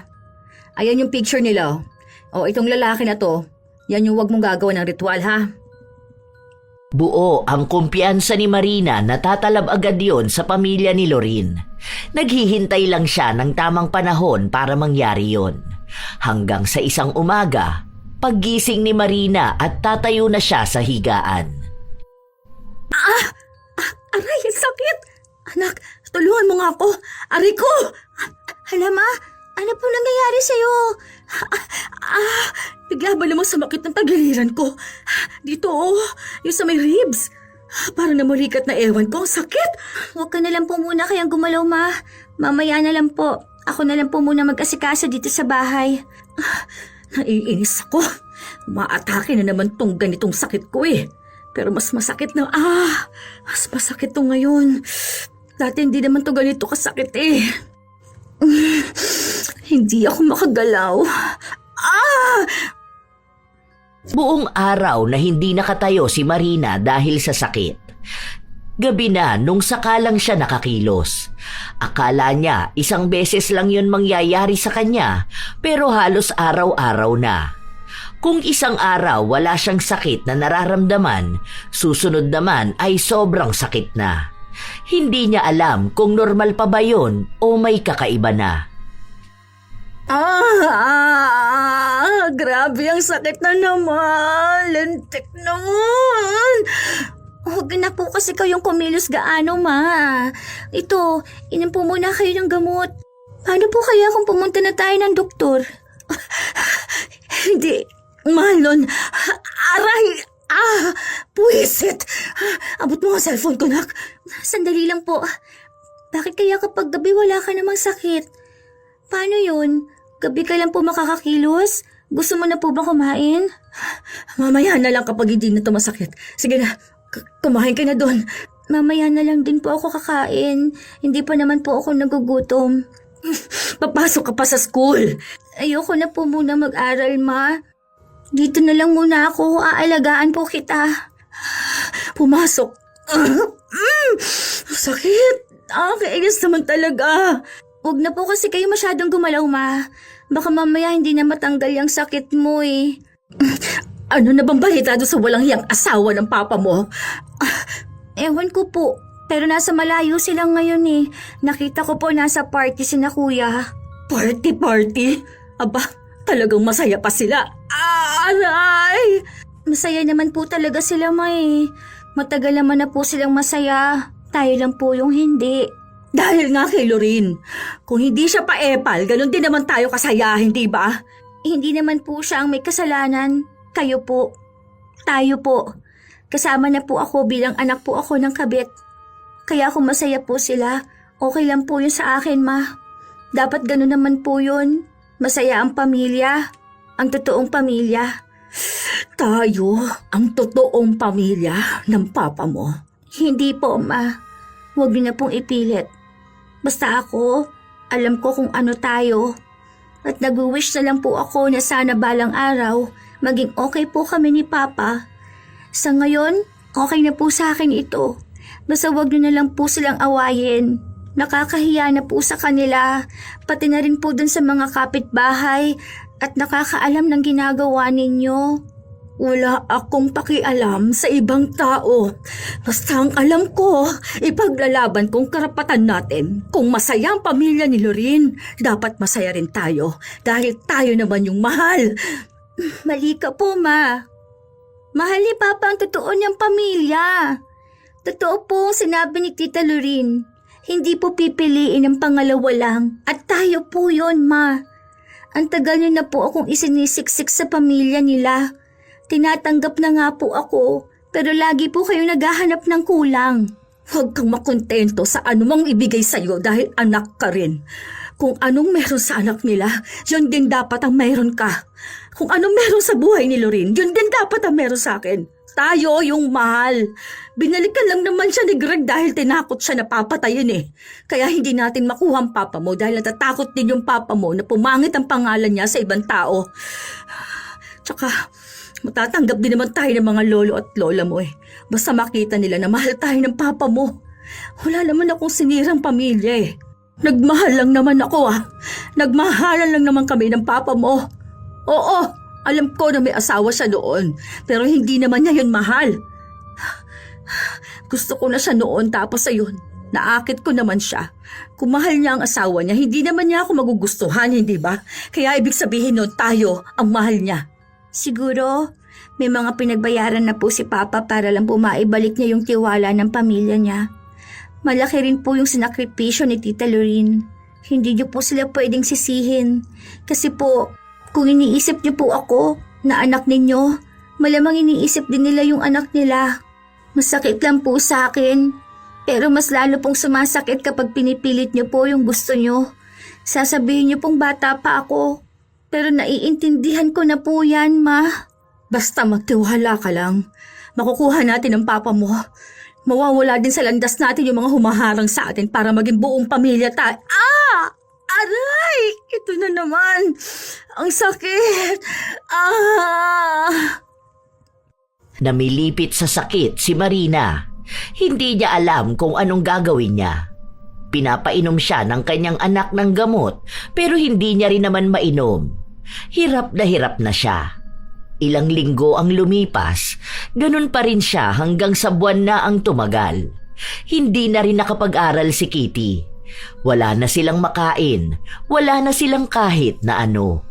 Speaker 2: Ayan yung picture nila. Itong lalaki na to, Yan yung wag mong gagawa ng ritual, ha?
Speaker 1: Buo ang kumpiyansa ni Marina na tatalab agad yon sa pamilya ni Lorin. Naghihintay lang siya ng tamang panahon para mangyari yon. Hanggang sa isang umaga, paggising ni Marina at tatayo na siya sa higaan.
Speaker 2: Aray, ang sakit! Anak, tulungan mo nga ako! Aray ko!
Speaker 3: Hala ma, ano po nangyayari sa'yo?
Speaker 2: Bigla ba namang sumakit ng tagiliran ko? Dito, yung sa may ribs. Parang namulikat na ewan ko, ang sakit!
Speaker 3: Huwag ka na lang po muna kayang gumalaw ma. Mamaya na lang po. Ako na lang po muna mag-asikaso dito sa bahay.
Speaker 2: Naiinis ako. Umaatake na naman tong ganitong sakit ko eh. Pero mas masakit na, mas masakit to ngayon. Dati hindi naman to ganito kasakit eh. Hindi ako makagalaw.
Speaker 1: Buong araw na hindi nakatayo si Marina dahil sa sakit. Gabi na nung sakalang siya nakakilos. Akala niya isang beses lang yun mangyayari sa kanya, pero halos araw-araw na. Kung isang araw wala siyang sakit na nararamdaman, susunod naman ay sobrang sakit na. Hindi niya alam kung normal pa ba yun o may kakaiba na.
Speaker 2: Grabe ang sakit na naman. Lentik naman.
Speaker 3: Huwag na po kasi kayong kumilos gaano ma. Ito, inom po muna kayo ng gamot. Paano po kaya kung pumunta na tayo ng doktor?
Speaker 2: Hindi. Malon. Aray. Puwisit. Abot mo ang cellphone ko, nak.
Speaker 3: Sandali lang po. Bakit kaya kapag gabi wala ka namang sakit? Paano yun? Gabi ka lang po makakakilos? Gusto mo na po ba kumain?
Speaker 2: Mamaya na lang kapag hindi na ito masakit. Sige na, kumain ka na doon.
Speaker 3: Mamaya na lang din po ako kakain. Hindi pa naman po ako nagugutom.
Speaker 2: Papasok ka pa sa school.
Speaker 3: Ayoko na po muna mag-aral, ma. Dito na lang muna ako. Aalagaan po kita.
Speaker 2: Pumasok. Sakit. Kainis naman talaga.
Speaker 3: Huwag na po kasi kayo masyadong gumalaw, ma. Baka mamaya hindi na matanggal yung sakit mo eh.
Speaker 2: Ano na bang balita doon sa walang hiyang asawa ng papa mo?
Speaker 3: Ewan ko po. Pero nasa malayo silang ngayon eh. Nakita ko po nasa party sina kuya.
Speaker 2: Party? Aba, talagang masaya pa sila. Aray!
Speaker 3: Masaya naman po talaga sila, ma eh. Matagal naman na po silang masaya. Tayo lang po yung hindi.
Speaker 2: Dahil nga kay Lorin, kung hindi siya pa-epal, ganun din naman tayo kasaya, hindi ba?
Speaker 3: Hindi naman po siya ang may kasalanan. Kayo po. Tayo po. Kasama na po ako bilang anak po ako ng kabit. Kaya kung masaya po sila, okay lang po yun sa akin, ma. Dapat ganun naman po yun. Masaya ang pamilya. Ang totoong pamilya.
Speaker 2: Tayo ang totoong pamilya ng papa mo.
Speaker 3: Hindi po, ma. Huwag niyo na pong ipilit. Basta ako, alam ko kung ano tayo. At nag-wish na lang po ako na sana balang araw, maging okay po kami ni Papa. Sa ngayon, okay na po sa akin ito. Basta huwag niyo na lang po silang awayin. Nakakahiya na po sa kanila, pati na rin po dun sa mga kapitbahay at nakakaalam ng ginagawa ninyo.
Speaker 2: Wala akong pakialam sa ibang tao. Basta ang alam ko, ipaglalaban kong karapatan natin. Kung masaya ang pamilya ni Lorin, dapat masaya rin tayo. Dahil tayo naman yung mahal.
Speaker 3: Mali ka po, ma. Mahal ni Papa ang totoo niyang pamilya. Totoo po ang sinabi ni Tita Lorin. Hindi po pipiliin ang pangalawa lang. At tayo po yon, ma. Ang tagal niyo na po akong isinisiksik sa pamilya nila. Tinatanggap na nga po ako, pero lagi po kayo naghahanap ng kulang.
Speaker 2: Huwag kang makontento sa anumang ibigay sa'yo dahil anak ka rin. Kung anong meron sa anak nila, yun din dapat ang meron ka. Kung anong meron sa buhay ni Lorin, yun din dapat ang meron sa akin. Tayo yung mahal. Binalikan lang naman siya ni Greg dahil tinakot siya na papatayin eh. Kaya hindi natin makuha ang papa mo dahil natatakot din yung papa mo na pumangit ang pangalan niya sa ibang tao. Tsaka, matatanggap din naman tayo ng mga lolo at lola mo eh. Basta makita nila na mahal tayo ng papa mo. Wala naman akong sinirang pamilya eh. Nagmahal lang naman ako ah. Nagmahalan lang naman kami ng papa mo. Oo, Alam ko na may asawa siya noon, pero hindi naman niya yun mahal. Gusto ko na siya noon tapos ayun, naakit ko naman siya. Kung mahal niya ang asawa niya, hindi naman niya ako magugustuhan, hindi ba? Kaya ibig sabihin noon tayo ang mahal niya.
Speaker 3: Siguro, may mga pinagbayaran na po si Papa para lang po maibalik niya yung tiwala ng pamilya niya. Malaki rin po yung sinakripisyo ni Tita Lorene. Hindi niyo po sila pwedeng sisihin. Kasi po, kung iniisip niyo po ako na anak ninyo, malamang iniisip din nila yung anak nila. Masakit lang po sa akin. Pero mas lalo pong sumasakit kapag pinipilit niyo po yung gusto niyo. Sasabihin niyo pong bata pa ako. Pero naiintindihan ko na po yan, Ma.
Speaker 2: Basta magtiwala ka lang. Makukuha natin ang papa mo. Mawawala din sa landas natin yung mga humaharang sa atin para maging buong pamilya tayo. Ah! Aray! Ito na naman. Ang sakit. Ah!
Speaker 1: Namilipit sa sakit si Marina. Hindi niya alam kung anong gagawin niya. Pinapainom siya ng kanyang anak ng gamot pero hindi niya rin naman mainom. Hirap na siya. Ilang linggo ang lumipas, ganun pa rin siya hanggang sa buwan na ang tumagal. Hindi na rin nakapag-aral si Kitty. Wala na silang makain, wala na silang kahit na ano.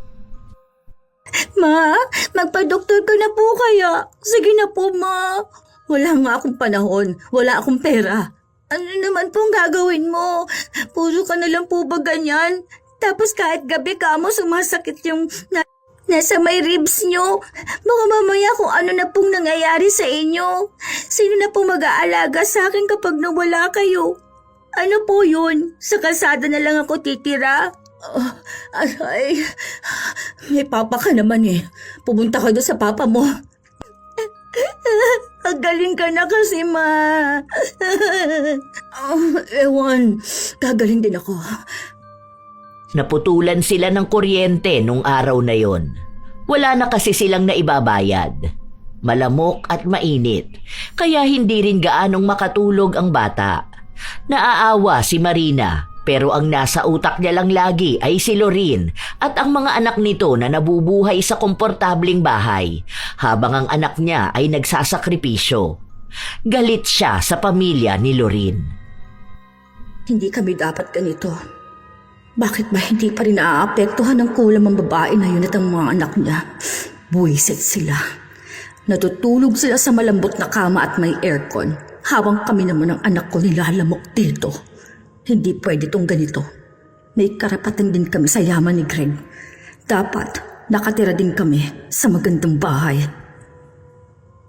Speaker 2: Ma, magpa-doktor ka na po kaya. Sige na po, Ma. Wala nga akong panahon, wala akong pera. Ano naman pong gagawin mo? Puro ka na lang po ba ganyan? Tapos kahit gabi ka mo sumasakit yung nasa may ribs nyo. Baka mamaya kung ano na pong nangyayari sa inyo. Sino na pong mag-aalaga sa akin kapag nawala kayo? Ano po yun? Sa kalsada na lang ako titira? Ay, may papa ka naman eh. Pumunta ka doon sa papa mo. Galing ka na kasi, Ma. Ewan, gagaling din ako.
Speaker 1: Naputulan sila ng kuryente nung araw na yon. Wala na kasi silang naibabayad. Malamok at mainit, kaya hindi rin gaanong makatulog ang bata. Naaawa si Marina, pero ang nasa utak niya lang lagi ay si Lorene at ang mga anak nito na nabubuhay sa komportabling bahay, habang ang anak niya ay nagsasakripisyo. Galit siya sa pamilya ni Lorene.
Speaker 2: Hindi kami dapat ganito. Bakit ba hindi pa rin naaapektuhan ng kulam ang babae na yun at ang mga anak niya? Buwisit sila. Natutulog sila sa malambot na kama at may aircon, habang kami naman ang anak ko nilalamok dito. Hindi pwede tong ganito. May karapatan din kami sa yaman ni Greg. Dapat nakatira din kami sa magandang bahay.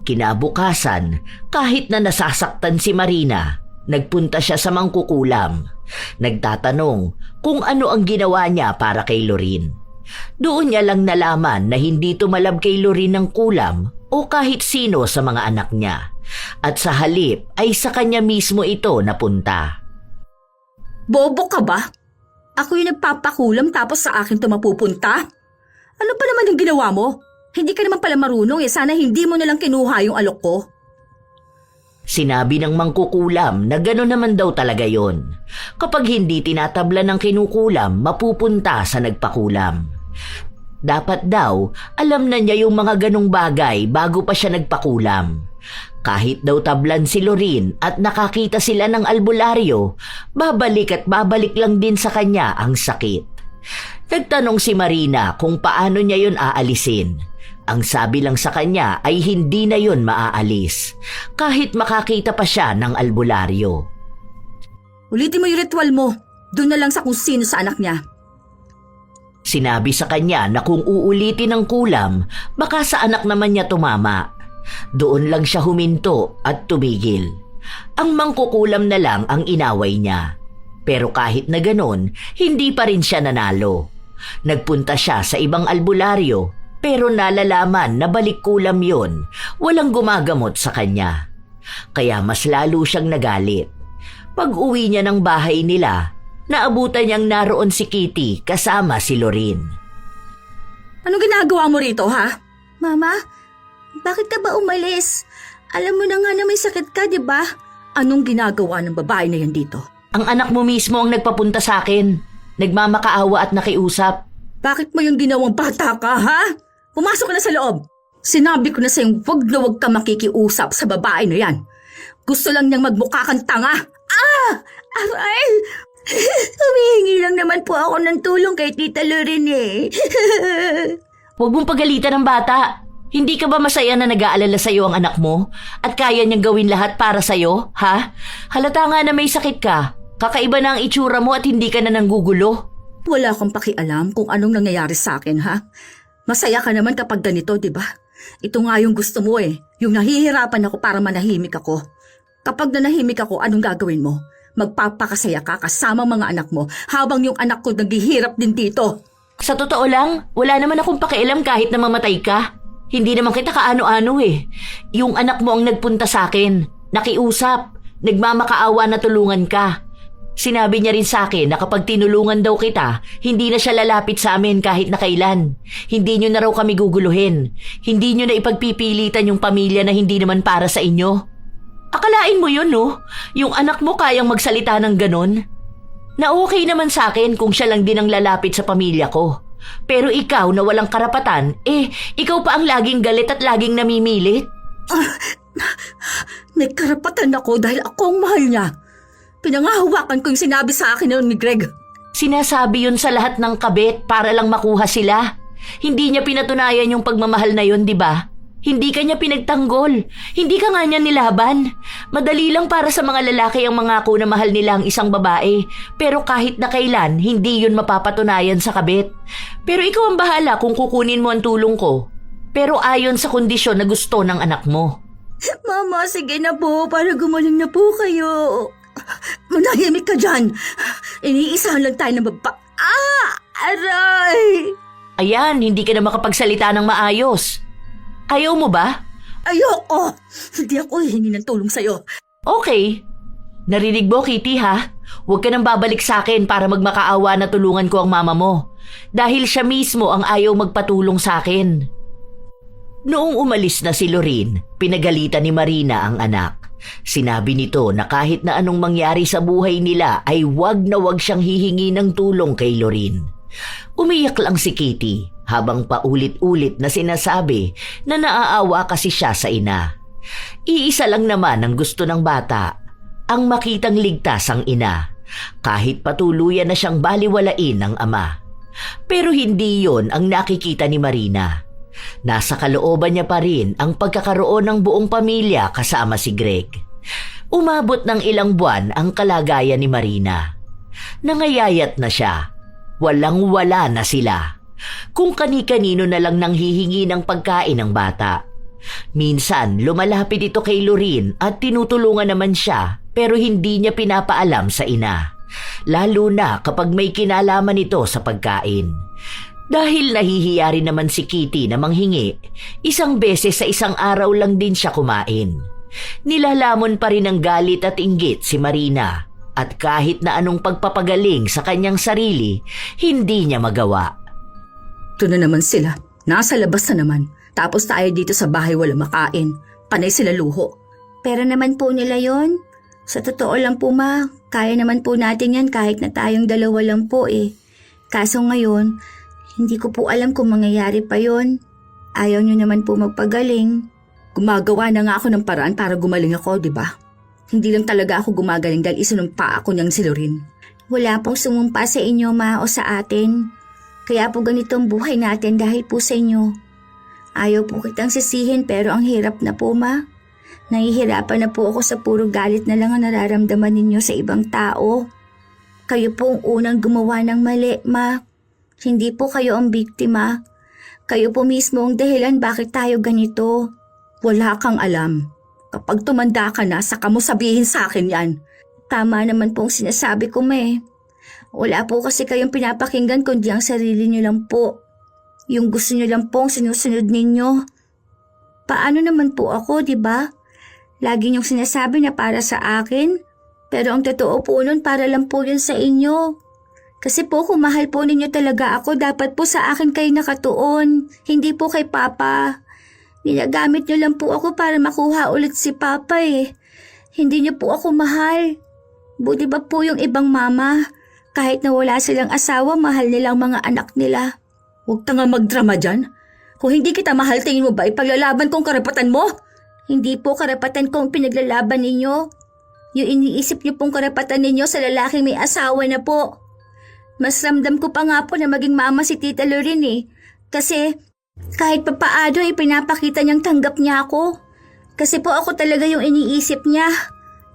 Speaker 1: Kinabukasan, kahit na nasasaktan si Marina, nagpunta siya sa mangkukulam. Nagtatanong kung ano ang ginawa niya para kay Lorene. Doon niya lang nalaman na hindi tumalab kay Lorene ng kulam o kahit sino sa mga anak niya. At sa halip ay sa kanya mismo ito napunta.
Speaker 2: Bobo ka ba? Ako yung nagpapakulam tapos sa akin ito mapupunta? Ano pa naman yung ginawa mo? Hindi ka naman pala marunong eh. Sana hindi mo nalang kinuha yung alok ko.
Speaker 1: Sinabi ng mangkukulam na gano'n naman daw talaga yon. Kapag hindi tinatabla ng kinukulam, mapupunta sa nagpakulam. Dapat daw, alam na niya yung mga ganong bagay bago pa siya nagpakulam. Kahit daw tablan si Lorene at nakakita sila ng albularyo, babalik at babalik lang din sa kanya ang sakit. Nagtanong si Marina kung paano niya yun aalisin. Ang sabi lang sa kanya ay hindi na yun maaalis, kahit makakita pa siya ng albularyo.
Speaker 2: Ulitin mo yung ritual mo. Doon na lang sa kung sino sa anak niya.
Speaker 1: Sinabi sa kanya na kung uulitin ng kulam, baka sa anak naman niya tumama. Doon lang siya huminto at tumigil. Ang mangkukulam na lang ang inaway niya. Pero kahit na ganon, hindi pa rin siya nanalo. Nagpunta siya sa ibang albularyo, pero nalalaman na balik kulam yon, walang gumagamot sa kanya. Kaya mas lalo siyang nagalit. Pag-uwi niya ng bahay nila, naabutan niyang naroon si Kitty kasama si Lorene.
Speaker 2: Anong ginagawa mo rito, ha?
Speaker 3: Mama, bakit ka ba umalis? Alam mo na nga na may sakit ka, di ba?
Speaker 2: Anong ginagawa ng babae na yan dito?
Speaker 1: Ang anak mo mismo ang nagpapunta sa akin. Nagmamakaawa at nakiusap.
Speaker 2: Bakit mo yung ginawang bata ka, ha? Pumasok ka na sa loob. Sinabi ko na sa'yong wag ka makikiusap sa babae na yan. Gusto lang niyang magmukha kang tanga.
Speaker 3: Aray! Humihingi lang naman po ako ng tulong kay Tita Lorraine eh.
Speaker 1: Huwag mong pagalitan ng bata. Hindi ka ba masaya na nag-aalala sa'yo ang anak mo? At kaya niyang gawin lahat para sa'yo, ha? Halata nga na may sakit ka. Kakaiba na ang itsura mo at hindi ka na nanggugulo.
Speaker 2: Wala akong pakialam kung anong nangyayari sa akin, ha? Masaya ka naman kapag ganito, di ba? Ito nga yung gusto mo eh. Yung nahihirapan ako para manahimik ako. Kapag nanahimik ako, anong gagawin mo? Magpapakasaya ka kasama mga anak mo habang yung anak ko naghihirap din dito.
Speaker 1: Sa totoo lang, wala naman akong pakialam kahit na mamatay ka. Hindi naman kita kaano-ano eh. Yung anak mo ang nagpunta sa akin. Nakiusap. Nagmamakaawa na tulungan ka. Sinabi niya rin sa akin na kapag tinulungan daw kita, hindi na siya lalapit sa amin kahit na kailan. Hindi niyo na raw kami guguluhin. Hindi niyo na ipagpipilitan yung pamilya na hindi naman para sa inyo. Akalain mo yun, no? Yung anak mo kayang magsalita ng ganon? Na okay naman sa akin kung siya lang din ang lalapit sa pamilya ko. Pero ikaw na walang karapatan, ikaw pa ang laging galit at laging namimilit.
Speaker 2: May karapatan ako dahil ako ang mahal niya. Pinangahawakan ko yung sinabi sa akin noon ni Greg.
Speaker 1: Sinasabi yun sa lahat ng kabit para lang makuha sila. Hindi niya pinatunayan yung pagmamahal na yun, di ba? Hindi ka niya pinagtanggol. Hindi ka nga niya nilaban. Madali lang para sa mga lalaki ang mangako na mahal nila ang isang babae. Pero kahit na kailan, hindi yun mapapatunayan sa kabit. Pero ikaw ang bahala kung kukunin mo ang tulong ko. Pero ayon sa kondisyon na gusto ng anak mo.
Speaker 3: Mama, sige na po para gumaling na po kayo.
Speaker 2: Manahimik ka dyan. Iniisahan lang tayo ng
Speaker 3: Aray!
Speaker 1: Ayan, hindi ka na makapagsalita ng maayos. Ayaw mo ba?
Speaker 2: Ayoko! Hindi ako hihingi ng tulong sa'yo.
Speaker 1: Okay. Narinig mo, Kitty, ha? Huwag ka nang babalik sa akin para magmakaawa na tulungan ko ang mama mo. Dahil siya mismo ang ayaw magpatulong sa akin. Noong umalis na si Lorraine, pinagalitan ni Marina ang anak. Sinabi nito na kahit na anong mangyari sa buhay nila ay wag na wag siyang hihingi ng tulong kay Lorraine. Umiyak lang si Kitty habang paulit-ulit na sinasabi na naaawa kasi siya sa ina. Iisa lang naman ang gusto ng bata, ang makitang ligtas ang ina, kahit patuluyan na siyang baliwalain ng ama. Pero hindi yon ang nakikita ni Marina. Nasa kalooban niya pa rin ang pagkakaroon ng buong pamilya kasama si Greg. Umabot ng ilang buwan ang kalagayan ni Marina. Nangayayat na siya. Walang-wala na sila. Kung kani-kanino na lang nanghihingi ng pagkain ng bata. Minsan, lumalapit ito kay Lorraine at tinutulungan naman siya pero hindi niya pinapaalam sa ina. Lalo na kapag may kinalaman ito sa pagkain. Dahil nahihiya rin naman si Kitty na manghingi, isang beses sa isang araw lang din siya kumain. Nilalamon pa rin ng galit at inggit si Marina. At kahit na anong pagpapagaling sa kanyang sarili, hindi niya magawa.
Speaker 2: Ito na naman sila. Nasa labas na naman. Tapos tayo dito sa bahay wala makain. Panay sila luho.
Speaker 3: Pero naman po nila yon. Sa totoo lang po ma, kaya naman po natin yan kahit na tayong dalawa lang po eh. Kaso ngayon, hindi ko po alam kung mangyayari pa yon. Ayaw nyo naman po magpagaling.
Speaker 2: Gumagawa na nga ako ng paraan para gumaling ako, di ba? Hindi lang talaga ako gumagaling dahil isinumpa ako niyang si Lorraine.
Speaker 3: Wala pong sumumpa sa inyo ma o sa atin. Kaya po ganito ang buhay natin dahil po sa inyo. Ayaw po kitang sisihin pero ang hirap na po ma. Nahihirapan na po ako sa puro galit na lang ang nararamdaman ninyo sa ibang tao. Kayo po ang unang gumawa ng mali ma. Hindi po kayo ang biktima. Kayo po mismo ang dahilan bakit tayo ganito.
Speaker 2: Wala kang alam. Kapag tumanda ka na, saka mo sabihin sa akin yan.
Speaker 3: Tama naman pong sinasabi ko, ma. Wala po kasi kayong pinapakinggan kundi ang sarili niyo lang po. Yung gusto niyo lang pong sinusunod ninyo. Paano naman po ako, di ba? Lagi niyong sinasabi na para sa akin. Pero ang totoo po nun para lang po yun sa inyo. Kasi po kung mahal po ninyo talaga ako, dapat po sa akin kayo nakatuon. Hindi po kay Papa. Ginagamit niyo lang po ako para makuha ulit si Papa eh. Hindi niyo po ako mahal. Buti ba po yung ibang mama? Kahit na wala silang asawa, mahal nilang mga anak nila.
Speaker 2: Huwag ka nga magdrama dyan. Kung hindi kita mahal, tingin mo ba ipaglalaban kong karapatan mo?
Speaker 3: Hindi po karapatan ko ang pinaglalaban ninyo. Yung iniisip niyo pong karapatan ninyo sa lalaking may asawa na po. Mas ramdam ko pa nga po na maging mama si Tita Lorin eh. Kasi kahit papaano pinapakita niyang tanggap niya ako. Kasi po ako talaga yung iniisip niya.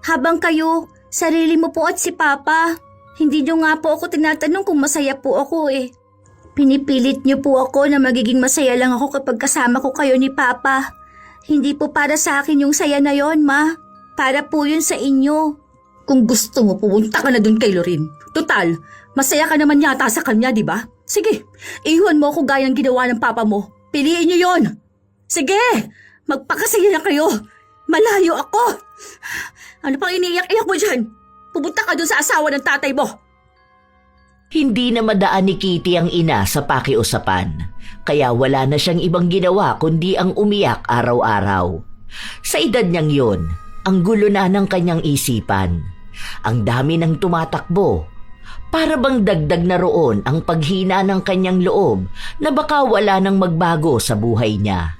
Speaker 3: Habang kayo, sarili mo po at si Papa. Hindi niyo nga po ako tinatanong kung masaya po ako eh. Pinipilit niyo po ako na magiging masaya lang ako kapag kasama ko kayo ni Papa. Hindi po para sa akin yung saya na yon, Ma. Para po yun sa inyo.
Speaker 2: Kung gusto mo, pumunta ka na dun kay Lorin. Total, masaya ka naman yata sa kanya, di ba? Sige, iwan mo ako gayang ginawa ng papa mo. Piliin niyo yon. Sige, magpakasaya na kayo. Malayo ako. Ano pang iniiyak-iyak mo dyan? Pumunta ka dun sa asawa ng tatay mo.
Speaker 1: Hindi na madaan ni Kitty ang ina sa pakiusapan, kaya wala na siyang ibang ginawa kundi ang umiyak araw-araw. Sa edad niyang yun, ang gulo na ng kanyang isipan. Ang dami ng tumatakbo. Para bang dagdag na roon ang paghina ng kanyang loob na baka wala nang magbago sa buhay niya.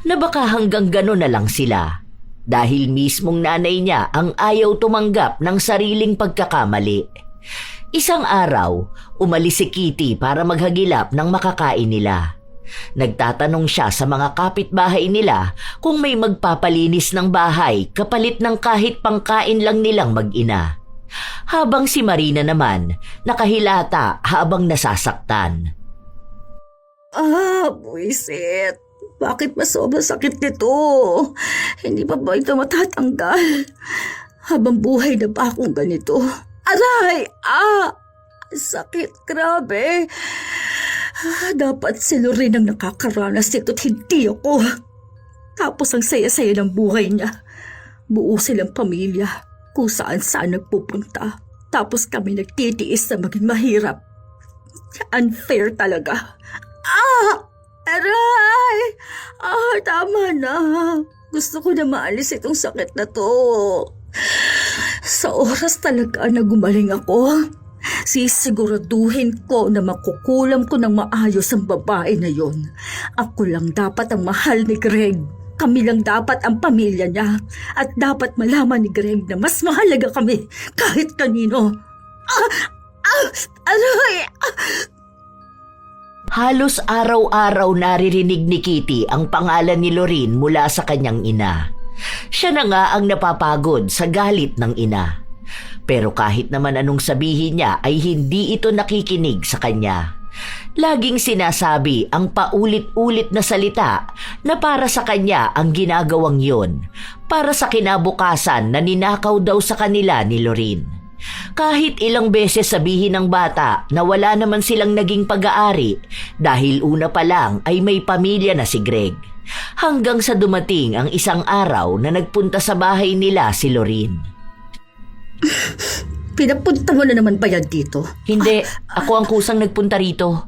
Speaker 1: Na baka hanggang gano'n na lang sila. Dahil mismong nanay niya ang ayaw tumanggap ng sariling pagkakamali. Isang araw, umalis si Kitty para maghagilap ng makakain nila. Nagtatanong siya sa mga kapitbahay nila kung may magpapalinis ng bahay kapalit ng kahit pangkain lang nilang mag-ina. Habang si Marina naman, nakahilata habang nasasaktan.
Speaker 2: Buisit. Bakit ba sobrang sakit nito? Hindi pa ba ito matatanggal? Habang buhay na ba akong ganito? Aray! Sakit, grabe. Dapat si Lorin ang nakakaranas nito't hindi ako. Tapos ang saya-saya ng buhay niya. Buo silang pamilya kung saan-saan nagpupunta. Tapos kami nagtitiis na maging mahirap. Unfair talaga. Aray! Tama na. Gusto ko na maalis itong sakit na to. Sa oras talaga na gumaling ako, sisiguraduhin ko na makukulam ko ng maayos ang babae na yon. Ako lang dapat ang mahal ni Greg. Kami lang dapat ang pamilya niya. At dapat malaman ni Greg na mas mahalaga kami kahit kanino. Aray!
Speaker 1: Halos araw-araw naririnig ni Kitty ang pangalan ni Lorin mula sa kanyang ina. Siya na nga ang napapagod sa galit ng ina. Pero kahit naman anong sabihin niya ay hindi ito nakikinig sa kanya. Laging sinasabi ang paulit-ulit na salita na para sa kanya ang ginagawang yon, para sa kinabukasan na ninakaw daw sa kanila ni Lorin. Kahit ilang beses sabihin ng bata na wala naman silang naging pag-aari dahil una pa lang ay may pamilya na si Greg. Hanggang sa dumating ang isang araw na nagpunta sa bahay nila si Lorin.
Speaker 2: Pinapunta mo na naman ba yan dito?
Speaker 1: Hindi, ako ang kusang nagpunta rito.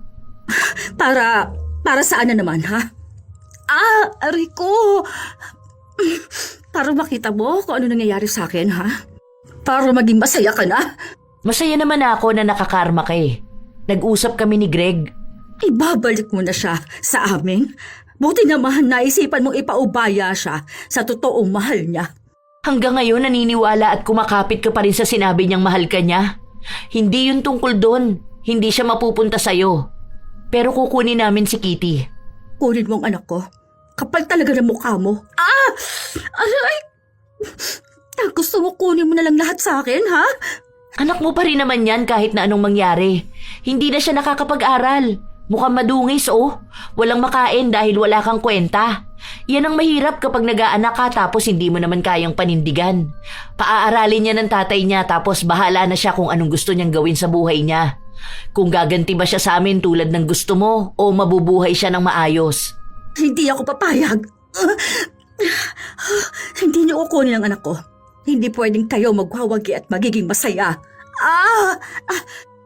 Speaker 2: Para saan na naman, ha? Aray ko! Para makita mo kung ano nangyayari sa akin, ha? Para maging masaya ka na?
Speaker 1: Masaya naman ako na nakakarma ka eh. Nag-usap kami ni Greg.
Speaker 2: Ibabalik mo na siya sa amin? Buti naman naisipan mong ipaubaya siya sa totoong mahal niya.
Speaker 1: Hanggang ngayon naniniwala at kumakapit ka pa rin sa sinabi niyang mahal ka niya. Hindi yun tungkol doon. Hindi siya mapupunta sa'yo. Pero kukunin namin si Kitty.
Speaker 2: Kunin mo ang anak ko. Kapal talaga ng mukha mo. Aray! Gusto mo kunin mo na lang lahat sa akin, ha?
Speaker 1: Anak mo pa rin naman yan kahit na anong mangyari. Hindi na siya nakakapag-aral. Mukhang madungis, oh. Walang makain dahil wala kang kwenta. Yan ang mahirap kapag nag-aanak ka tapos hindi mo naman kayang panindigan. Paaaralin niya ng tatay niya tapos bahala na siya kung anong gusto niyang gawin sa buhay niya. Kung gaganti ba siya sa amin tulad ng gusto mo o mabubuhay siya ng maayos.
Speaker 2: Hindi ako papayag. Hindi niyo kukunin ang anak ko. Hindi pwedeng kayo magwawagi at magiging masaya.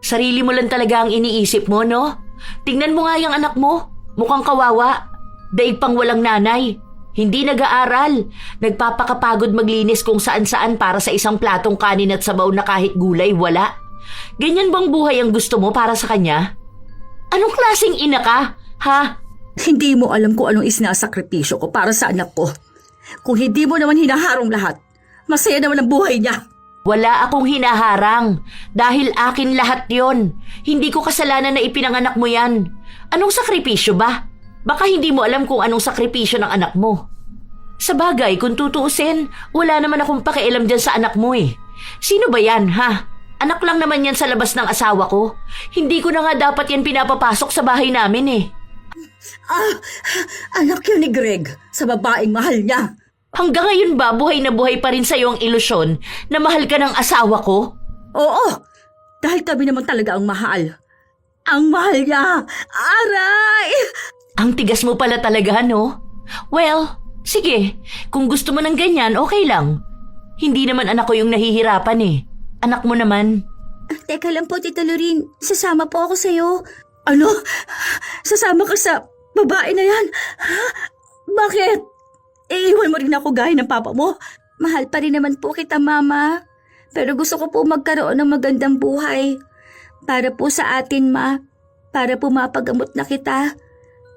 Speaker 1: Sarili mo lang talaga ang iniisip mo, no? Tingnan mo nga yung anak mo. Mukhang kawawa. Daig pang walang nanay. Hindi nag-aaral. Nagpapakapagod maglinis kung saan-saan para sa isang platong kanin at sabaw na kahit gulay wala. Ganyan bang buhay ang gusto mo para sa kanya? Anong klaseng ina ka? Ha?
Speaker 2: Hindi mo alam kung anong isinasakripisyo ko para sa anak ko. Kung hindi mo naman hinaharong lahat, masaya naman ang buhay niya.
Speaker 1: Wala akong hinaharang. Dahil akin lahat yon. Hindi ko kasalanan na ipinanganak mo yan. Anong sakripisyo ba? Baka hindi mo alam kung anong sakripisyo ng anak mo. Sa bagay, kung tutuusin, wala naman akong pakialam dyan sa anak mo eh. Sino ba yan, ha? Anak lang naman yan sa labas ng asawa ko. Hindi ko na nga dapat yan pinapapasok sa bahay namin eh.
Speaker 2: Anak yun ni Greg sa babaeng mahal niya.
Speaker 1: Hanggang ngayon ba buhay na buhay pa rin sa'yo ang ilusyon na mahal ka ng asawa ko?
Speaker 2: Oo, dahil kami naman talaga ang mahal. Ang mahal niya. Aray!
Speaker 1: Ang tigas mo pala talaga, no? Well, sige. Kung gusto mo ng ganyan, okay lang. Hindi naman anak ko yung nahihirapan eh. Anak mo naman.
Speaker 3: Teka lang po, Tita Lorin. Sasama po ako sa'yo.
Speaker 2: Ano? Sasama ka sa babae na yan? Bakit? Iiwan mo rin ako gaya ng papa mo?
Speaker 3: Mahal pa rin naman po kita, Mama. Pero gusto ko po magkaroon ng magandang buhay. Para po sa atin, Ma. Para po mapagamot na kita.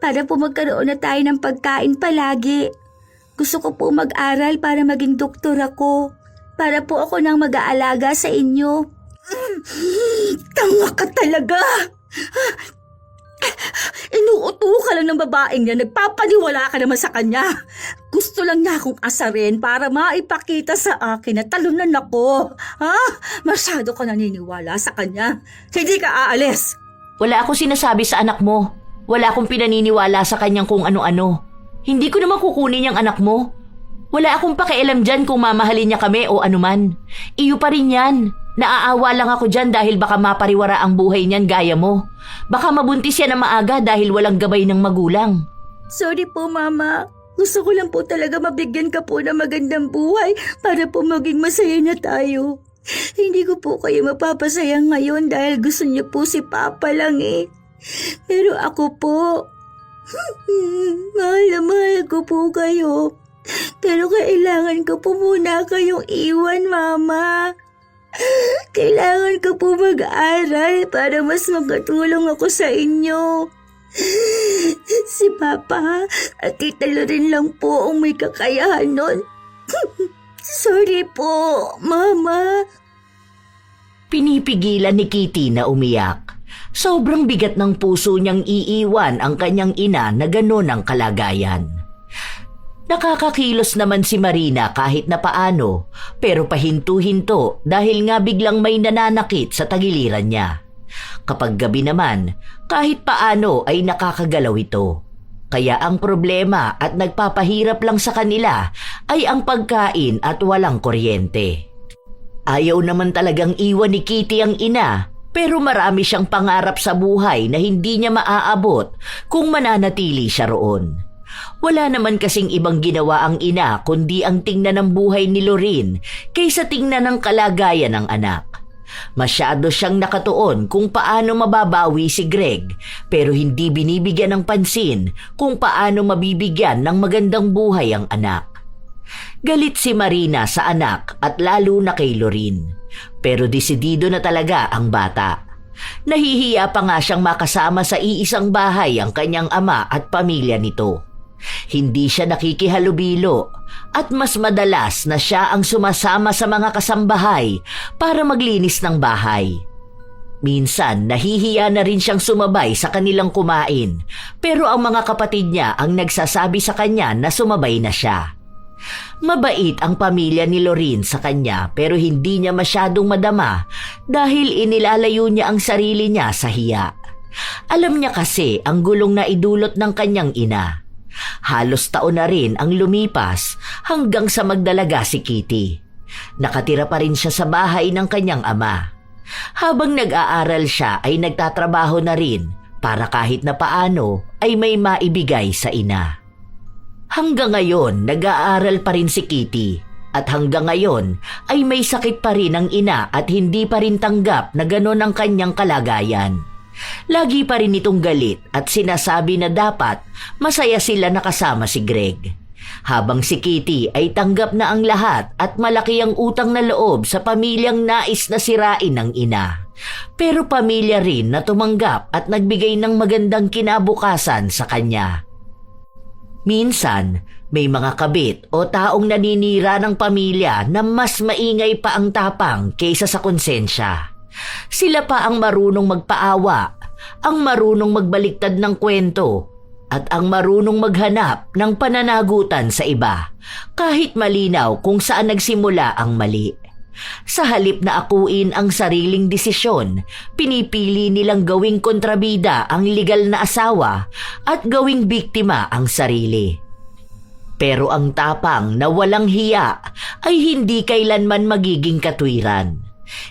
Speaker 3: Para po magkaroon na tayo ng pagkain palagi. Gusto ko po mag-aral para maging doktor ako. Para po ako nang mag-aalaga sa inyo.
Speaker 2: Tanga ka talaga! Inuuto ka lang ng babaeng niya, nagpapaniwala ka naman sa kanya. Gusto lang niya akong asarin para maipakita sa akin na talunan ako. Ha? Masyado ka naniniwala sa kanya. Hindi ka aalis.
Speaker 1: Wala akong sinasabi sa anak mo. Wala akong pinaniniwala sa kanyang kung ano-ano. Hindi ko naman kukunin yung anak mo. Wala akong pakialam dyan kung mamahalin niya kami o anuman. Iyo pa rin yan. Naaawa lang ako dyan dahil baka mapariwara ang buhay niyan gaya mo. Baka mabuntis yan na maaga dahil walang gabay ng magulang.
Speaker 3: Sorry po, Mama. Gusto ko lang po talaga mabigyan ka po ng magandang buhay para po maging masaya na tayo. Hindi ko po kayo mapapasaya ngayon dahil gusto niyo po si Papa lang eh. Pero ako po, mahal na mahal ko po kayo. Pero kailangan ko po muna kayong iwan, Mama. Kailangan ko po mag-aral para mas makatulong ako sa inyo. Si Papa at Tita Lorin lang po ang may kakayahan nun. Sorry po, Mama.
Speaker 1: Pinipigilan ni Kitty na umiyak. Sobrang bigat ng puso niyang iiwan ang kanyang ina na gano'n ang kalagayan. Nakakakilos naman si Marina kahit na paano, pero pahinto-hinto dahil nga biglang may nananakit sa tagiliran niya. Kapag gabi naman, kahit paano ay nakakagalaw ito. Kaya ang problema at nagpapahirap lang sa kanila ay ang pagkain at walang kuryente. Ayaw naman talagang iwan ni Kitty ang ina, pero marami siyang pangarap sa buhay na hindi niya maaabot kung mananatili siya roon. Wala naman kasing ibang ginawa ang ina kundi ang tingnan ng buhay ni Lorin kaysa tingnan ng kalagayan ng anak. Masyado siyang nakatuon kung paano mababawi si Greg pero hindi binibigyan ng pansin kung paano mabibigyan ng magandang buhay ang anak. Galit si Marina sa anak at lalo na kay Lorin. Pero desidido na talaga ang bata. Nahihiya pa nga siyang makasama sa iisang bahay ang kanyang ama at pamilya nito. Hindi siya nakikihalubilo at mas madalas na siya ang sumasama sa mga kasambahay para maglinis ng bahay. Minsan nahihiya na rin siyang sumabay sa kanilang kumain pero ang mga kapatid niya ang nagsasabi sa kanya na sumabay na siya. Mabait ang pamilya ni Lorin sa kanya pero hindi niya masyadong madama dahil inilalayo niya ang sarili niya sa hiya. Alam niya kasi ang gulong na idulot ng kanyang ina. Halos taon na rin ang lumipas hanggang sa magdalaga si Kitty. Nakatira pa rin siya sa bahay ng kanyang ama. Habang nag-aaral siya ay nagtatrabaho na rin para kahit na paano ay may maibigay sa ina. Hanggang ngayon nag-aaral pa rin si Kitty at hanggang ngayon ay may sakit pa rin ang ina at hindi pa rin tanggap na ganon ang kanyang kalagayan. Lagi pa rin itong galit at sinasabi na dapat masaya sila nakasama si Greg. Habang si Kitty ay tanggap na ang lahat at malaki ang utang na loob sa pamilyang nais na sirain ng ina. Pero pamilya rin na tumanggap at nagbigay ng magandang kinabukasan sa kanya. Minsan, may mga kabit o taong naninira ng pamilya na mas maingay pa ang tapang kaysa sa konsensya. Sila pa ang marunong magpaawa, ang marunong magbaliktad ng kwento, at ang marunong maghanap ng pananagutan sa iba, kahit malinaw kung saan nagsimula ang mali. Sa halip na akuin ang sariling desisyon, pinipili nilang gawing kontrabida ang legal na asawa at gawing biktima ang sarili. Pero ang tapang na walang hiya ay hindi kailanman magiging katwiran.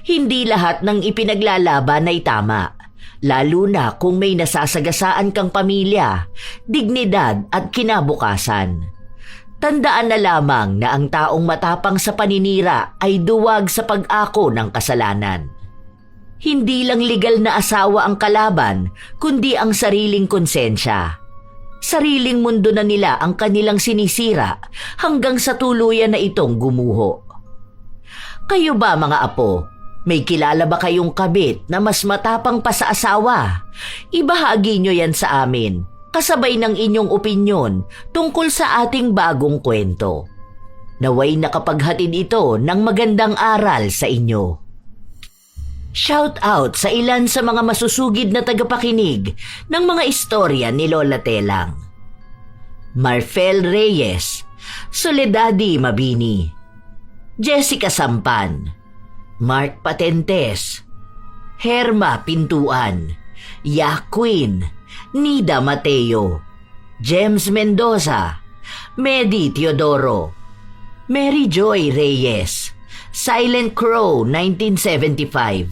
Speaker 1: Hindi lahat ng ipinaglalaban ay tama, lalo na kung may nasasagasaan kang pamilya, dignidad at kinabukasan. Tandaan na lamang na ang taong matapang sa paninira ay duwag sa pag-ako ng kasalanan. Hindi lang legal na asawa ang kalaban, kundi ang sariling konsensya. Sariling mundo na nila ang kanilang sinisira hanggang sa tuluyan na itong gumuho. Kayo ba mga apo, may kilala ba kayong kabit na mas matapang pa sa asawa? Ibahagi nyo yan sa amin, kasabay ng inyong opinyon tungkol sa ating bagong kwento. Naway nakapaghatid ito ng magandang aral sa inyo. Shout out sa ilan sa mga masusugid na tagapakinig ng mga istorya ni Lola Telang. Marfel Reyes, Soledadi Mabini, Jessica Sampan, Mark Patentes, Herma Pintuan, Yaquin, Nida Mateo, James Mendoza, Medi Teodoro, Mary Joy Reyes, Silent Crow 1975,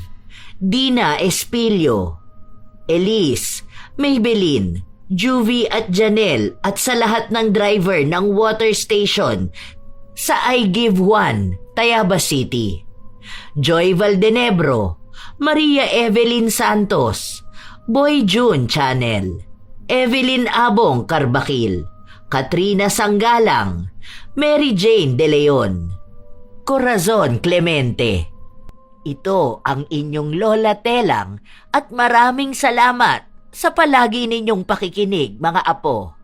Speaker 1: Dina Espilio, Elise, Maybelline, Juvie at Janelle at sa lahat ng driver ng water station sa I Give One, Tayabas City. Joy Valdenebro, Maria Evelyn Santos, Boy June Channel, Evelyn Abong Carbakil, Katrina Sanggalang, Mary Jane De Leon, Corazon Clemente. Ito ang inyong Lola Telang at maraming salamat sa palagi ninyong pakikinig mga apo.